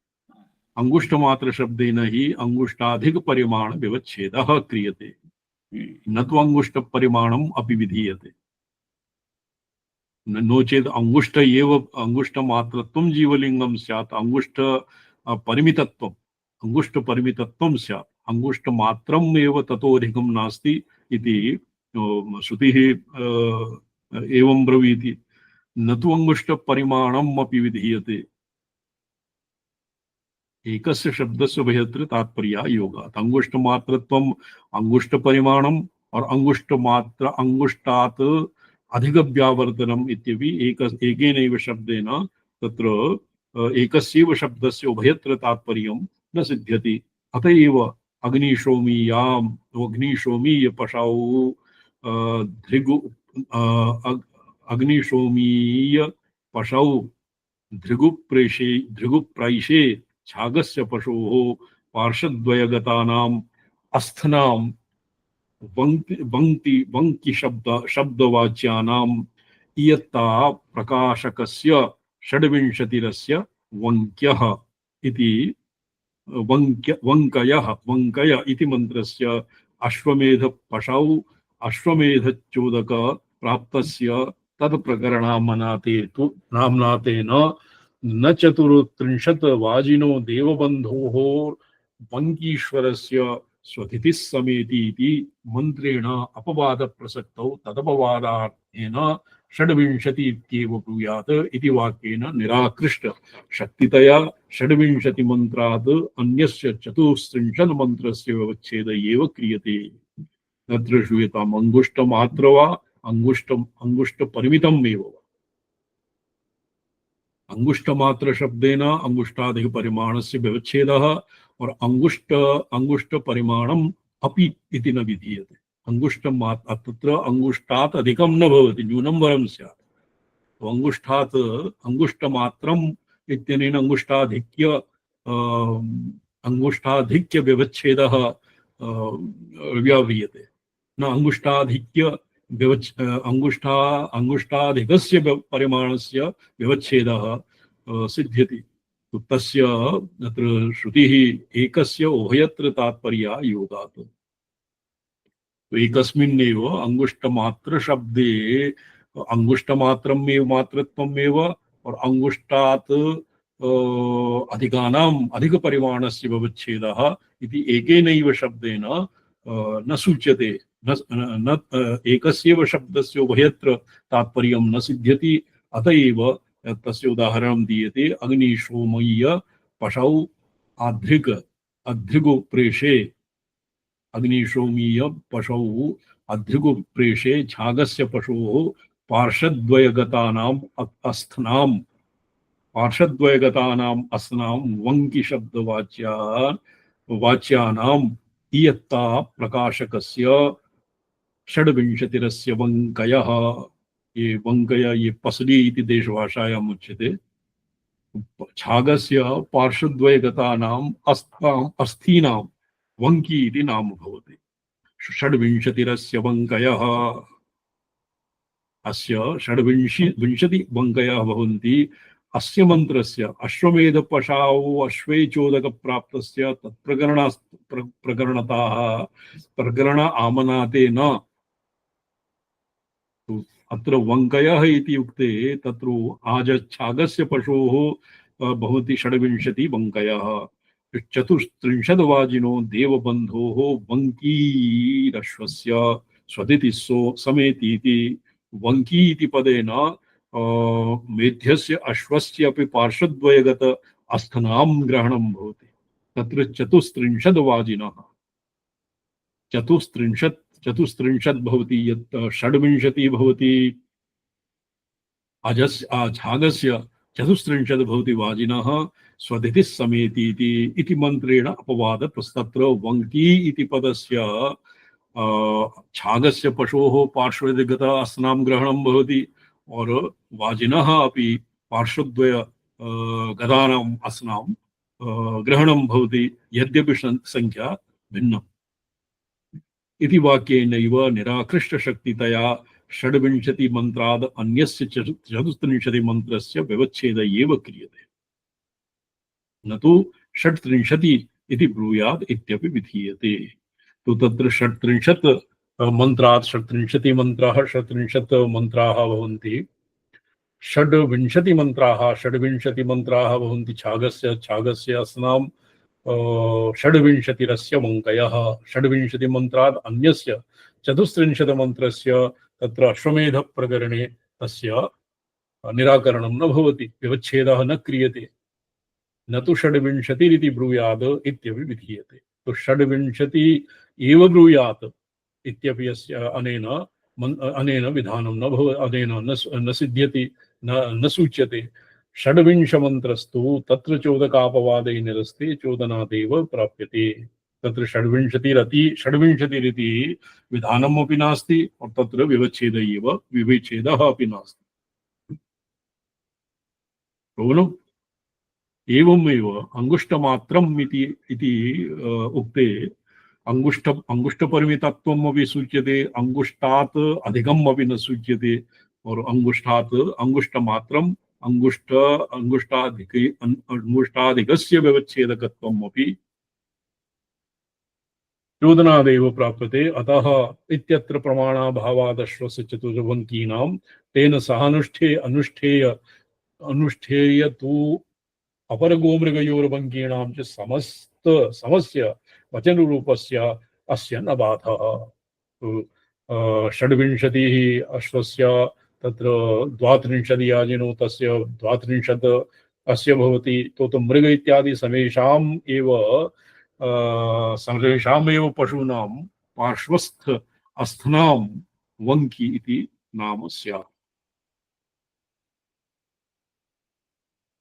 अंगुष्ठमात्र शब्देन हि अंगुष्ठाधिक परिमाण व्यवच्छेदः क्रियते, न तु अंगुष्ठ परिमाणम् अपि विधीयते। नो चेत् अंगुष्ठ एव अंगुष्ठमात्रत्वं जीवलिंगं स्यात्, अंगुष्ठ परिमितत्वम् अंगुष्ठपरिमितत्वं स्यात्, अंगुष्ठमात्रम् एव ततोऽधिकं नास्ति इति श्रुतिः एवं ब्रवीति। न तु अंगुष्ठपरिमाणम् अपि विधीयते। एकस्य शब्दस्य उभयत्र तात्पर्या योगात्, अंगुष्ठमात्रत्वम् अंगुष्ठपरिमाणम् और अंगुष्ठमात्र अंगुष्ठात् अधिकव्यावर्तनम् इत्यपि एकेनैव शब्देन तत्र एकस्यैव शब्दस्य उभयत्र तात्पर्यं न सिद्ध्यति। अत एव अग्निशोमीयाम् अग्निशोमीय पशौ धृगु अग्निशोमीय पशौ धृगुप्रैषे छागस्य पशोः पार्श्वद्वयगतानाम् अस्थनां वङ्क्ति शब्दवाच्यानाम् इयत्ता प्रकाशकस्य षड्विंशतिरस्य वङ्क्यः इति वङ्कय इति मन्त्रस्य अश्वमेध पशौ अश्वमेधचोदक प्राप्तस्य तत्प्रकरणामनाते तु नाम्ना तेन न चतुर्त्रिंशत् वाजिनो देवबन्धोः वङ्कीश्वरस्य स्वतिथिः समेति इति मन्त्रेण अपवादप्रसक्तौ तदपवादार्थेन षड्विंशति इत्येव ब्रूयात् इति वाक्येन निराकृष्ट शक्तितया षड्विंशति मन्त्रात् अन्यस्य चतुस्त्रिंशत् मन्त्रस्य व्यवच्छेद एव क्रियते। तत्र श्रूयताम् अंगुष्ठमात्र वा अंगुष्ठपरिमितम् एव वा। अंगुष्ठमात्र शब्देन अंगुष्ठाधिक परिमाणस्य व्यवच्छेदः और अंगुष्ठ परिमाणम् अपि इति न विधीयते। अंगुष्ठमात्र तत्र अंगुष्ठात् अधिकं न भवति, न्यूनं वरं स्यात्। अंगुष्ठात् अंगुष्ठमात्रम् इत्यनेन अंगुष्ठाधिक्य व्यवच्छेदः व्याह्रियते, न अंगुष्ठाधिकस्य परिमाणस्य व्यवच्छेदः सिद्ध्यति। तो तस्य तत्र श्रुतिः एकस्य उभयत्र तात्पर्या योगात्। तो एकस्मिन्नेव अंगुष्ठमात्र शब्दे अंगुष्ठमात्रम् एव मात्रत्वम् एव और अंगुष्ठात् अधिकपरिमाणस्य व्यवच्छेदः इति एकेनैव शब्देन न सूच्यते। न एकस्यैव शब्दस्य उभयत्र तात्पर्यं न सिद्ध्यति। अत एव तस्य उदाहरणं दीयते अग्निशोमय्य पशौ अध्रिगुप्रेषे अग्निशोमीय पशौ अध्रिगुप्रेषे छागस्य पशोः पार्श्वद्वयगतानाम् अस्थनां वङ्कि वाच्यानाम् इयत्ता प्रकाशकस्य षड्विंशतिरस्य वङ्कयः। ये वङ्कय ये पसली इति देशभाषायाम् उच्यते। छागस्य पार्श्वद्वयगतानाम् अस्थीनां वङ्की इति नाम भवति। षड्विंशतिरस्य वङ्कयः, अस्य षड्विंशति वङ्कयः भवन्ति। अस्य मन्त्रस्य अश्वमेध पशौ अश्वे चोदक प्राप्तस्य प्रकरणतः प्रकरण आमनाते न। अत्र वङ्कयः इति उक्ते तत्र छागस्य पशोः भवति षड्विंशति वङ्कयः। चतुस्त्रिंशद् वाजिनो देवबन्धोः वङ्कीरश्वस्य स्वतिथिः समेतीति। वङ्की इति पदेन मेध्यस्य अश्वस्य अपि पार्श्वद्वयगत अस्थनां ग्रहणं भवति। तत्र चतुस्त्रिंशद् वाजिनः, चतुस्त्रिंशत् भवति, यत् षड्विंशतिः भवति छागस्य चतुस्त्रिंशत् भवति वाजिनः स्वतिथिः समेति इति मन्त्रेण अपवादप्रस्तत्र वङ्की इति पदस्य छागस्य पशोः पार्श्वगत अस्थनां ग्रहणं भवति और वाजिनः अपि पार्श्वद्वय गदानाम् अस्थनां ग्रहणं भवति यद्यपि संख्या भिन्नम् इति वाक्येनैव निराकृष्टशक्तितया षड्विंशतिमन्त्राद् अन्यस्य चतुस्त्रिंशतिमन्त्रस्य व्यवच्छेद एव क्रियते न तु षट्त्रिंशति इति ब्रूयात् इत्यपि विधीयते। तो तत्र षट्त्रिंशत् मन्त्रात् षट्त्रिंशत् मन्त्राः भवन्ति षड्विंशतिमन्त्राः भवन्ति छागस्य अस्नां षड्विंशतिरस्य मङ्कयः षड्विंशतिमन्त्रात् अन्यस्य चतुस्त्रिंशत् तत्र अश्वमेधप्रकरणे तस्य निराकरणं न भवति व्यवच्छेदः न क्रियते न तु षड्विंशतिरिति ब्रूयात् इत्यपि विधीयते। तो षड्विंशति एव ब्रूयात् इत्यपि अस्य अनेन विधानं न भव अनेन न सिद्ध्यति न सूच्यते। षड्विंशमन्त्रस्तु तत्र चोदकापवादै निरस्ते चोदनादेव प्राप्यते। तत्र षड्विंशतिरिति विधानमपि नास्ति और तत्र विवेच्छेदः अपि नास्ति। केवलम् एवमेव अंगुष्ठमात्रम् इति उक्ते अंगुष्ठपरिमितत्वम् अपि सूच्यते अंगुष्ठात् अधिकम् अपि न सूच्यते और अंगुष्ठमात्रम् अंगुष्ठाधिकस्य व्यवच्छेदकत्वम् अपि चोदनादेव प्राप्यते। अतः इत्यत्र प्रमाणाभावादश्वस्य चतुर्वङ्कीनां तेन सह अनुष्ठेय तु अपरगोमृगयोर्वङ्कीणां च समस्य वचनरूपस्य अस्य न बाधः। षड्विंशतिः अश्वस्य तत्र 32 याजिनो तस्य 32 अस्य भवति। तो मृग इत्यादि समेषाम् एव पशूनां पार्श्वस्थ अस्थनां वङ्की इति नाम स्यात्।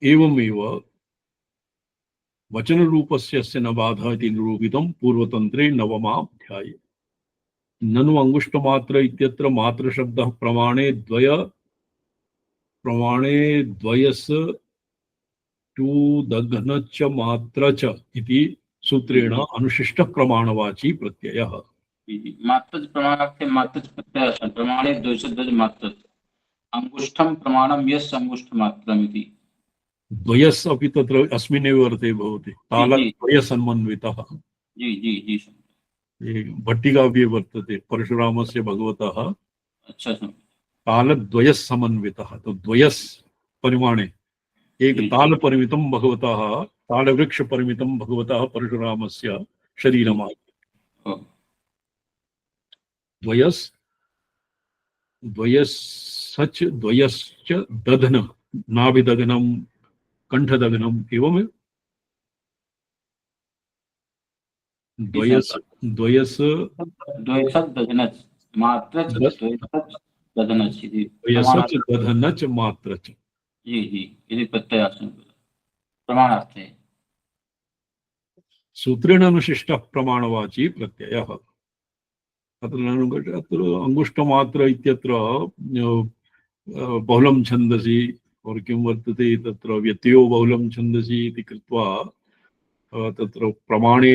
एवमेव वचन रूपस्य न बाधा इति निरूपितं पूर्वतन्त्रे नवमाध्याये। ननु अंगुष्ठमात्र इत्यत्र मात्र शब्दः प्रमाणे द्वयस् टू दघ्नच मात्र च इति सूत्रेण अनुशिष्ट प्रमाणवाची प्रत्ययः। मात्र प्रमाणार्थे मात्र प्रत्यय प्रमाणे द्वयस् मात्र अंगुष्ठम प्रमाणम यस् अंगुष्ठमात्रम् इति द्वयस् अपि तत्र अस्मिन्नेव अर्थे भवति तालद्वयसन्मन्वितः। जी जी जी भट्टिकाव्ये वर्तते परशुरामस्य भगवतः अच्छा तालद्वयस् समन्वितः। तो द्वयस् परिमाणे एक ताल परिमितं भगवतः तालवृक्ष परिमितं भगवतः परशुरामस्य शरीरमात्र द्वयश्च दधन नाभिदघनं कंठदघनम एवं द्वयस् दधनच मात्रच जी जी यदि प्रत्यय प्रमाणार्थे सूत्रेण अनुशिष्टः प्रमाणवाची प्रत्ययः। अत्र अंगुष्ठमात्र इत्यत्र बहुलं छन्दसि और किं वर्तते तत्र व्यत्ययो बहुलं छन्दसि इति कृत्वा तत्र प्रमाणे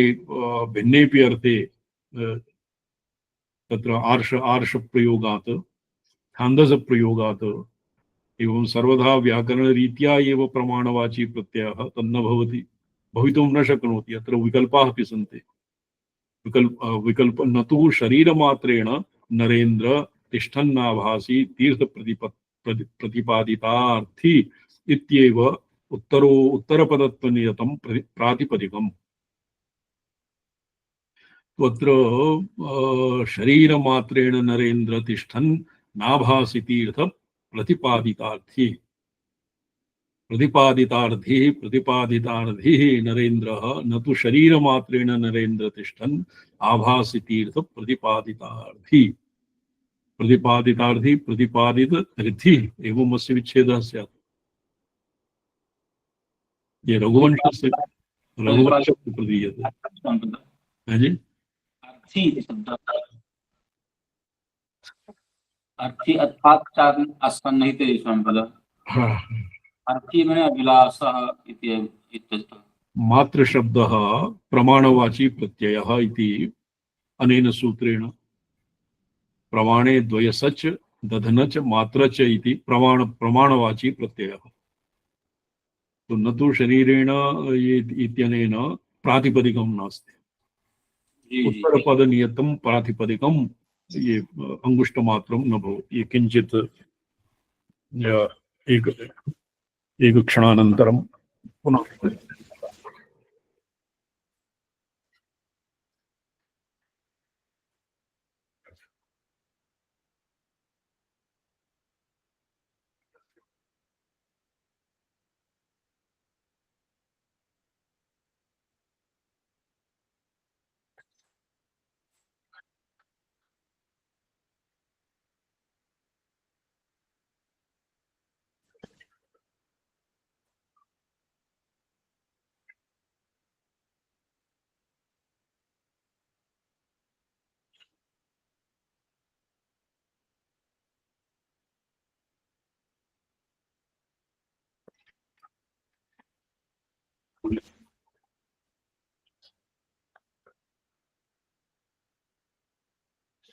भिन्नेपि अर्थे तत्र आर्ष प्रयोगात् छान्दस प्रयोगात् एवं सर्वदा व्याकरण रीत्या एव प्रमाणवाची प्रत्ययः तन्न भवति भवितुं न शक्नोति। अत्र विकल्पाः अपि सन्ति। विकल्प न तु शरीरमात्रेण नरेन्द्र तिष्ठन्नाभासि तीर्थ प्रतिपादितार्थी इत्येव उत्तरपदत्वनियतं प्रातिपदिकम्। तत्र शरीरमात्रेण नरेन्द्र तिष्ठन् नाभासि तीर्थ प्रतिपादितार्थी नरेन्द्रः न तु शरीरमात्रेण नरेन्द्र तिष्ठन् आभासि तीर्थ प्रतिपादित ऋद्धि एवं अस्य विच्छेदः स्यात्। ये रघुवंशस्य प्रदीयते। हाँ जी अर्थी अर्थात असन्निहित पद अर्थी मैंने अभिलाषः इत्यर्थः मातृशब्दः प्रमाणवाची प्रत्ययः इति अनेन सूत्रेण प्रमाणे द्वयसच दधनच मात्रच इति प्रमाणवाची प्रत्ययः। तो न तो शरीरेण इत्यनेन प्रातिपदिकं नास्ति। जी जी उत्तरपदनियतं प्रातिपदिकं ये अंगुष्ठमात्रं न भवति। ये किञ्चित् एकक्षणानन्तरं पुनः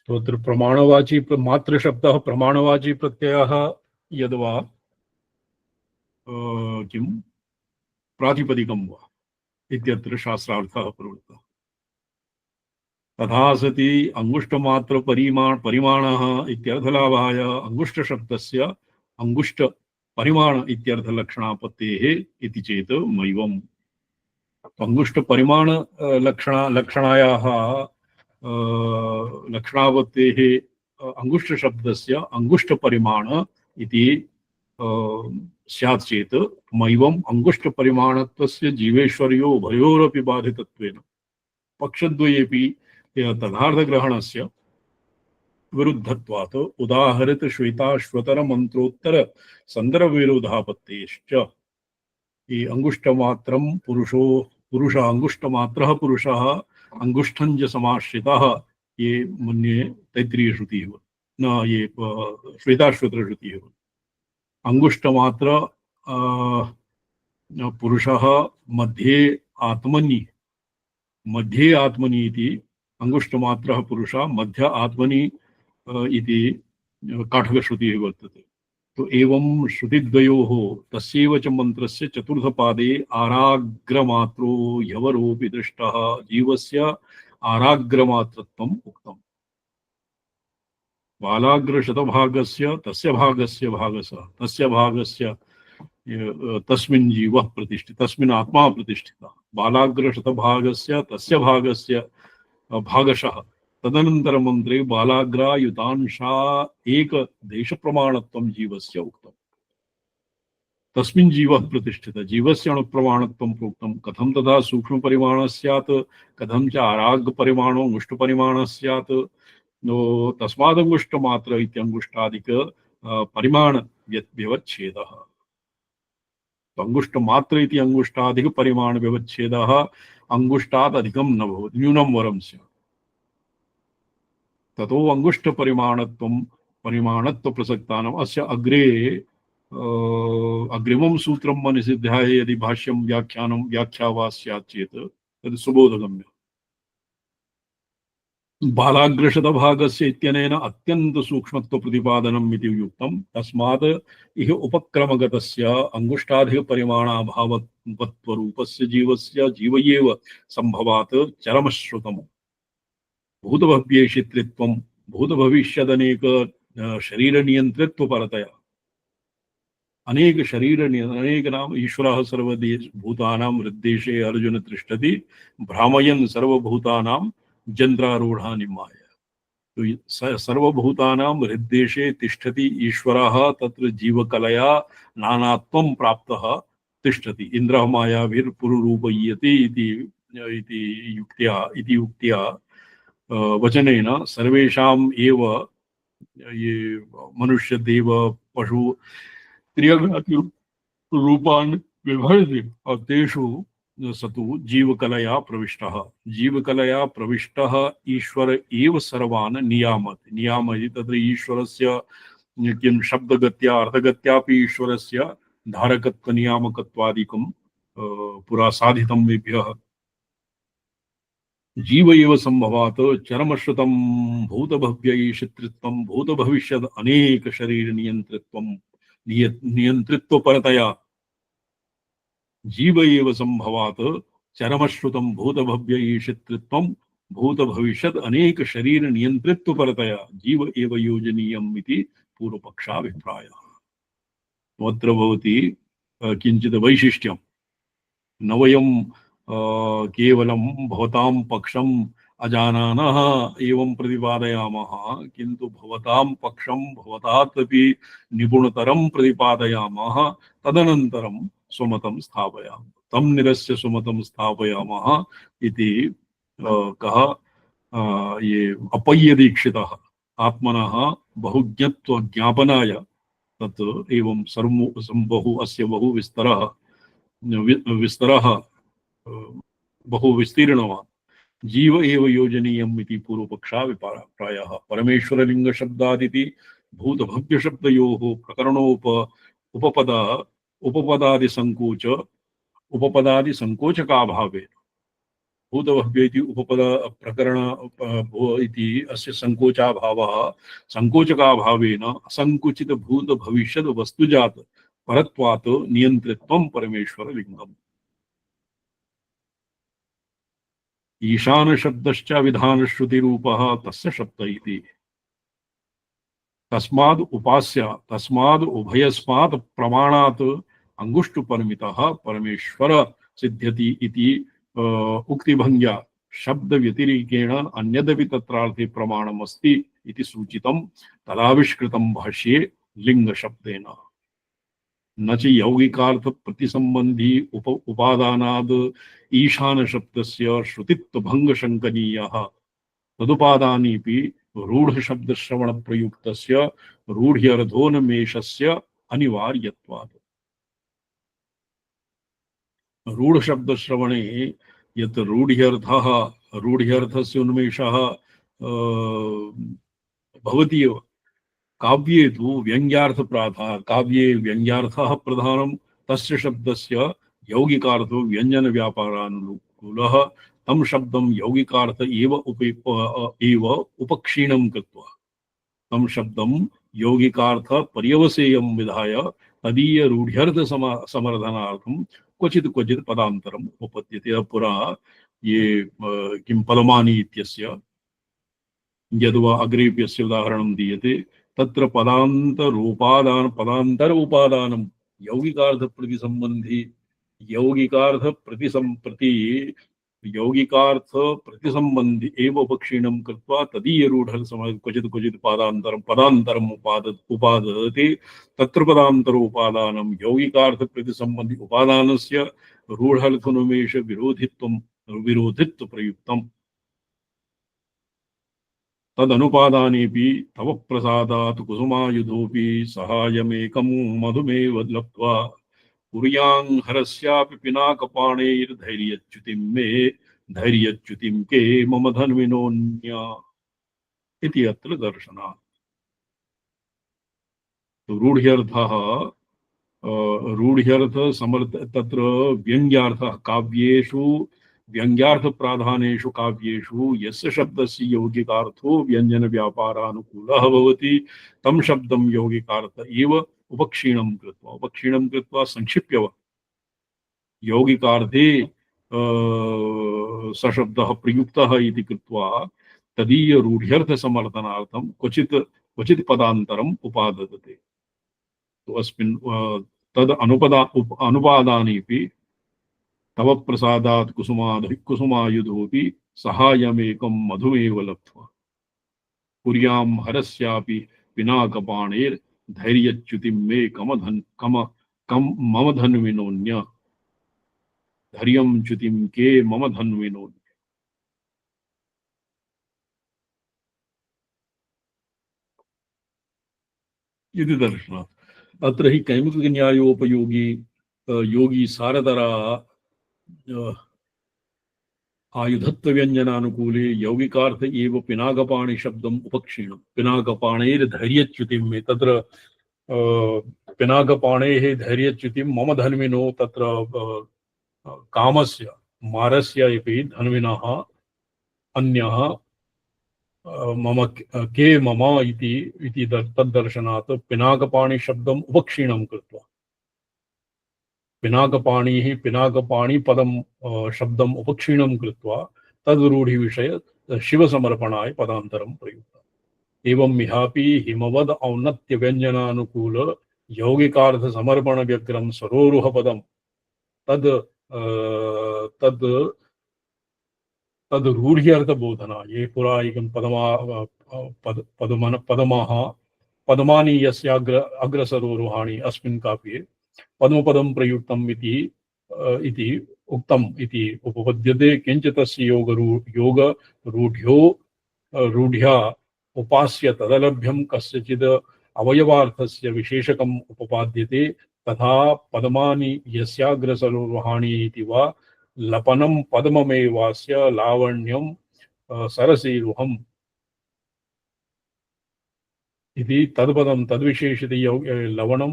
तत्र प्रमाणवाची मातृशब्दः प्रमाणवाची प्रत्ययः यद्वा किं प्रातिपदिकं वा इत्यत्र शास्त्रार्थः प्रवृत्तः। तथा सति अंगुष्ठमात्र परिमाणः इत्यर्थलाभाय अंगुष्ठशब्दस्य अंगुष्ठ परिमाण इत्यर्थलक्षणापत्तेः इति चेत् मैवम् अंगुष्ठ परिमाण लक्षणायाः लक्षणावत्तेः अंगुष्ठ शब्दस्य अंगुष्ठ परिमाण इति स्यात् चेत् मैवम् अंगुष्ठ परिमाणत्वस्य जीवेश्वर्यो उभयोरपि बाधितत्वेन पक्षद्वयेपि तदार्थग्रहणस्य विरुद्धत्वात् उदाहरित श्वेताश्वतर मंत्रोत्तर संदर्भ विरोधापत्तेश्च ये अंगुष्ठमात्रं पुरुष अंगुष्ठमात्रः पुरुषः अंगुष्ठञ्च समाश्रितः ये मन्ये तैत्रीय श्रुतिः न ये श्वेताश्वतर श्रुतिः अंगुष्ठमात्र पुरुषः मध्ये आत्मनि इति अंगुष्ठमात्रः पुरुषः मध्य आत्मनि इति काठकश्रुतिः वर्तते। तो एवं श्रुतिद्वयोः तस्यैव च मन्त्रस्य चतुर्थपादे आराग्रमात्रो ह्यवरोऽपि दृष्टः जीवस्य आराग्रमात्रत्वम् उक्तम्। बालाग्रशतभागस्य तस्य भागस्य तस्मिन् जीवः प्रतिष्ठितः तस्मिन् आत्मा प्रतिष्ठितः। बालाग्रशतभागस्य तस्य भागशः तदनंतर मंत्रे बालाग्रायुतांशा एक देश प्रमाणत्वं जीवस्य उक्तम्। तस्मिन् जीवः प्रतिष्ठितः जीवस्य अणुप्रमाणत्वं प्रोक्तं। कथं तथा सूक्ष्म परिमाणः स्यात् कथं च आराग परिमाणो अंगुष्ठ परिमाणः स्यात् नो तस्मादंगुष्ठमात्र इत्यंगुष्ठादिक परिमाण व्यवच्छेदः। अंगुष्ठमात्र इति अंगुष्ठादिक परिमाण व्यवच्छेदः अंगुष्ठात् अधिकं न भवति न्यूनं वरं स्यात्। ततो अंगुष्ठ परिमाणत्व प्रसक्तानाम् अस्य अग्रे अग्रिमं सूत्रं मनसि ध्याये यदि भाष्यं व्याख्यानं व्याख्या वा स्यात् चेत् तद् सुबोधगम्यम्। बालाग्रशतभागस्य इत्यनेन अत्यन्तसूक्ष्मत्वप्रतिपादनम् इति युक्तं। तस्मात् इह उपक्रमगतस्य अंगुष्ठाधिकपरिमाणाभावत्वरूपस्य जीवस्य जीवयेव सम्भवात् चरमश्रुतम्। भूतभव्येषित्रित्वं भूतभविष्यदनेक शरीर नियंत्रित्व परतया अनेक नाम ईश्वरः सर्वदेश भूतानां हृद्देशे अर्जुन तिष्ठति भ्रामयन् सर्वभूतानां जन्त्रारूढानि माया। तो सर्वभूतानां हृद्देशे तिष्ठति ईश्वरः तत्र जीवकलया नानात्वं प्राप्तः तिष्ठति इन्द्रः मायाभिर्पुरुरूपय्यते इति युक्त्या वचनेन सर्वेषाम् एव ये मनुष्य देव पशु त्रियग्नाति रूपान् विभजति और तेषु सतु जीवकलया प्रविष्टः ईश्वर एव सर्वान् नियामति तत्र ईश्वरस्य किं शब्दगत्या अर्थगत्यापि ईश्वरस्य धारकत्व नियामकत्वादिकं पुरा साधितं वेभ्यः। जीव एव संभवात् चरमश्रुतं भूतभव्यैषितृत्वं भूतभविष्यद् अनेक शरीर नियंत्रित्वं नियंत्रित्वपरतया जीव एव संभवात् चरमश्रुतं भूतभव्यैषितृत्वं भूतभविष्यद् अनेक शरीर नियंत्रित्वपरतया जीव एव योजनीयम् इति पूर्वपक्षाभिप्रायः। अत्र भवति किञ्चित् वैशिष्ट्यं। न वयं केवलं भवतां पक्षम् अजानानः एवं प्रतिपादयामः, किन्तु भवतां पक्षं भवतादपि निपुणतरं प्रतिपादयामः, तदनन्तरं स्वमतं स्थापयामः। तं निरस्य स्वमतं स्थापयामः इति कः ये अपय्यदीक्षितः आत्मनः बहुज्ञत्वज्ञापनाय तत् एवं बहु अस्य बहु विस्तरः बहु विस्तीर्णवान्। जीव एव योजनीयम् इति पूर्वपक्षाभिप्रायः। परमेश्वरलिंग शब्दादिति भूतभव्य शब्दयोः उपपदादि संकोचकाभावे भूतभव्य इति उपपद प्रकरण इति अस्य संकोचाभावः संकोचकाभावेन असंकुचित भूत भविष्यद् वस्तुजात परत्वात् नियंत्रित्वं परमेश्वरलिंगम्। ईशान शब्दश्च विधान श्रुति रूपः तस्य शब्द इति। तस्माद् उपास्य तस्माद् उभयस्मात् प्रमाणात् अंगुष्ठपरिमितः परमेश्वर सिद्ध्यति इति उक्तिभंग्या शब्द व्यतिरेकेण अन्यदपि तत्रार्थे प्रमाणमस्ति इति सूचितं तदाविष्कृतं भाष्ये लिंग शब्देन। न च यौगिकार्थ प्रतिसंबंधी उपादानाद् ईशान शब्दस्य श्रुतित्व भंग शंकनीयः तदुपादानीपि रूढ़ शब्द श्रवण प्रयुक्तस्य रूढ़्यर्धोन्मेषस्य अनिवार्यत्वात्। रूढ़ शब्द श्रवणे यत् रूढ़्यर्थस्य उन्मेषः भवति एव। काव्ये तु व्यंग्यार्थ काव्ये व्यंग्यार्थः प्रधानं तस्य शब्दस्य यौगिकार्थो व्यंजन व्यापारानुकूलः तं शब्दं यौगिकार्थ एव उपक्षीणं कृत्वा तं शब्दं यौगिकार्थ पर्यवसेयं विधाय तदीय रूढ़्यर्थ समर्थनार्थं क्वचित् क्वचित् पदान्तरम् उपपद्यते। पुरा ये किं पदमानि इत्यस्य यद्वा अग्रेपि अस्य उदाहरणं दीयते तत्र पदान्तर उपादानं यौगिकार्थ प्रतिसंबंधी एव उपक्षीणं कृत्वा तदीय रूढ़ क्वचित् क्वचित् पदान्तरम् उपादते। तत्र पदान्तर उपादानं यौगिकार्थ प्रतिसंबंधी उपादानस्य रूढ़र्थोन्मेष विरोधित्व प्रयुक्तम्। तदनुपादानेपि तव प्रसादात् कुसुमायुधोऽपि सहायमेकं मधुमेव लब्ध्वा कुर्यां हरस्यापि धैर्यच्युतिं के मम धन्विनोऽन्या इति अत्र दर्शनात्। रूढ़्यर्थ समर्थ तत्र व्यंग्यार्थः काव्येषु व्यंग्यार्थ प्राधानेषु काव्येषु यस्य शब्दस्य यौगिकार्थो व्यंजन व्यापारानुकूलः भवति तं शब्दं यौगिकार्थ एव उपक्षीणं कृत्वा संक्षिप्य यौगिकार्थे सशब्दः प्रयुक्तः इति कृत्वा तदीय रूढ़्यर्थ समर्थनार्थं क्वचित् पदान्तरम् उपादते। तो अस्मिन् तद अनुपादानेपि तव प्रसादात् कुसुमायुधोऽपि सहायमेकं मधुमेव लब्ध्वा कुर्यां हरस्यापि पिनाकपाणेर्धैर्यच्युतिं मे मम धन्विनोऽन्य धैर्यं च्युतिं के मम धन्विनोऽन्य इति दर्शनात्। अत्र हि कैमुकन्यायोपयोगी योगी सारतरा आयुधत्व व्यंजनानुकूले यौगिकार्थ एव पिनाकपाणि शब्दम् उपक्षीणं पिनाकपाणैर्धैर्यच्युतिं मे तत्र पिनाकपाणेः धैर्यच्युतिं मम धन्विनो तत्र कामस्य मारस्य अपि धन्विनः अन्यः मम के मम इति तद्दर्शनात् पिनाकपाणि शब्दम् उपक्षीणं कृत्वा पिनाकपाणिः पिनाकपाणि पदं शब्दम् उपक्षीणं कृत्वा तद्रूढि विषय शिवसमर्पणाय पदान्तरं प्रयुक्तम्। एवं मिहापि हिमवद औन्नत्य व्यञ्जनानुकूल यौगिकार्थ समर्पण व्यग्रम सरोरुह पदम तद तद तद रूढ़्यर्थ बोधना ये पुरा एकं पदमानि यस्याग्र अग्रसरोरुहाणि अस्मिन् काव्ये पद्मपदं प्रयुक्तम् इति उक्तम् इति उपपद्यते। किंच तस्य योग रूढ़्या उपास्य तदलभ्यं कस्यचिद अवयवार्थस्य विशेषकम् उपपाद्यते तथा पद्मानि यस्याग्रसरोरुहाणि इति वा लपनं पद्ममेवास्य लावण्यं सरसीरुहम् इति तद्पदं तद्विशेषित लवणं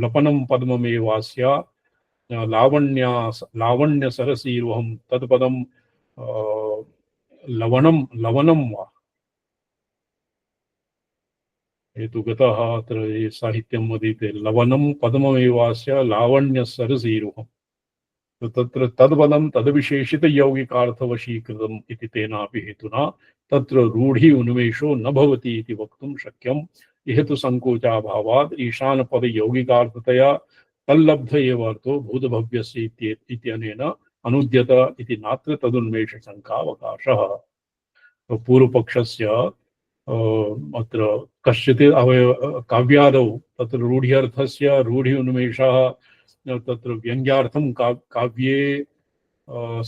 लपनं पद्ममेवास्य लावण्य सरसीरुहम् तत्पदं लवणं वा हेतु गतः अत्र साहित्यं वदति लवणं पद्ममेवास्य लावण्य सरसीरुहम् तत्र तद्पदं तद्विशेषित यौगिकार्थवशीकृतम् इति तेनापि हेतुना तत्र रूढ़ि उन्मेषो न भवति इति वक्तुं शक्यम्। हेतु संकोचाभावात् ईशानपद यौगिकार्थतया तल्लब्ध एव अर्थो भूतभव्यस्य इत्यनेन अनुद्यत इति नात्र तदुन्मेष शंकावकाशः। तो पूर्वपक्षस्य अत्र कस्यचित् काव्यादौ तत्र रूढ्यर्थस्य रूढि उन्मेषः तत्र व्यंग्यार्थं काव्ये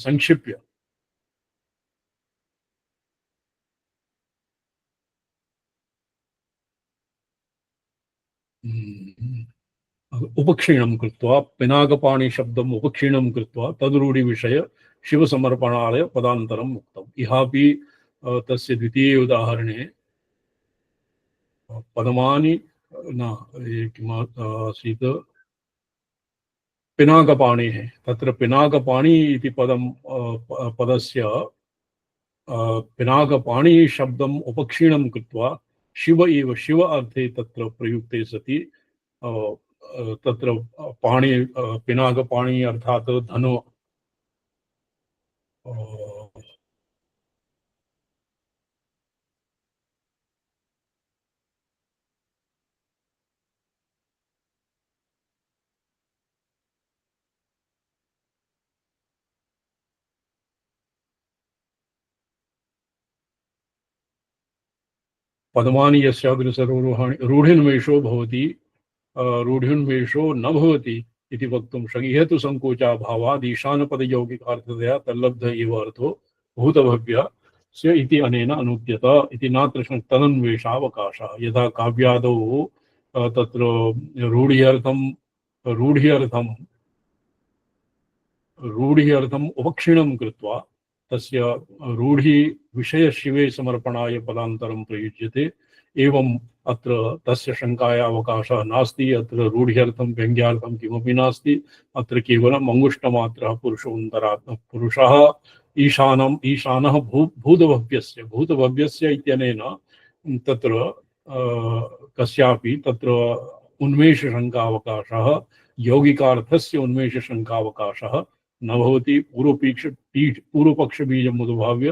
संक्षिप्य उपक्षीणं कृत्वा पिनाकपाणि शब्दम् उपक्षीणं कृत्वा तद्रूढि विषय शिवसमर्पणाय पदान्तरम् उक्तम्। इहापि तस्य द्वितीये उदाहरणे पदमानि न किम् आसीत् पिनाकपाणि है तत्र पिनाकपाणि इति पदस्य पिनाकपाणि शब्दम् उपक्षीणं कृत्वा शिव अर्थे तत्र प्रयुक्ते सति तत्र पाणि पिनाकपाणि अर्थात धनु पद्मानि यस्याग्रसरोरुहाणि रूढिन्मेषो भवति रूढिन्मेषो न भवति इति वक्तुं शक्यते। हेतु संकोचाभावात् ईशानपदयौगिकार्थतया तल्लब्ध एव अर्थो भूतभव्यस्य इति अनेन अनुद्यत इति नात्र तदन्वेषावकाशः। यथा काव्यादौ तत्र रूढ्यर्थम् उपक्षीणं कृत्वा तस्य रूढि विषय शिवे समर्पणाय पदान्तरं प्रयुज्यते। एवं अत्र तस्य शंकाया अवकाशः नास्ति। अत्र रूढ्यर्थं व्यङ्ग्यार्थं किमपि नास्ति। अत्र केवलम् अंगुष्ठमात्रः पुरुषः ईशानः भूतभव्यस्य इत्यनेन तत्र कस्यापि तत्र उन्मेषशङ्कावकाशः यौगिकार्थस्य उन्मेषशङ्कावकाशः न भवति। पूर्वपक्षबीजम् उद्भाव्य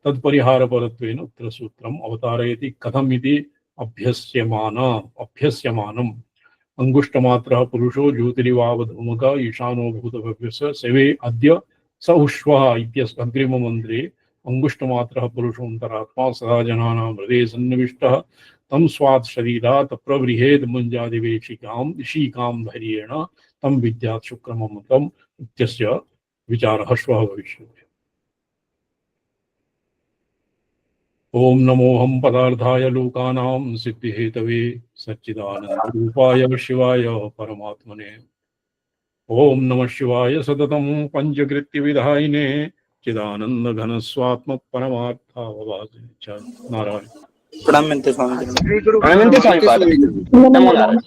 तत्परिहारपरत्वेन उत्तरसूत्रम् अवतारयति। कथम् इति अभ्यस्यमानम् अंगुष्ठमात्रः पुरुषो ज्योतिरिवावधूमक ईशानो भूतभव्यस्य सेवे अद्य स उष्वः इत्यस्य अग्रिममन्त्रे अंगुष्ठमात्रः पुरुषोऽन्तरात्मा सदा जनानां हृदये सन्निविष्टः तं स्वात् शरीरात् प्रवृहेद मुञ्जादिवेशिकां शीकां धैर्येण तं विद्यात् शुक्रममृतम् इत्यस्य विचारः श्वः भविष्यति। ओम नमोऽहं पदार्थाय लोकानां सिद्धिहेतवे सच्चिदानन्दरूपाय शिवाय परमात्मने। ओम नमः शिवाय सततं पंचकृत्यविधायिने चिदानन्दघनस्वात्मक परमार्थावभासे च। नारायण प्रणम्यन्ते स्वामी। नमो नारायण।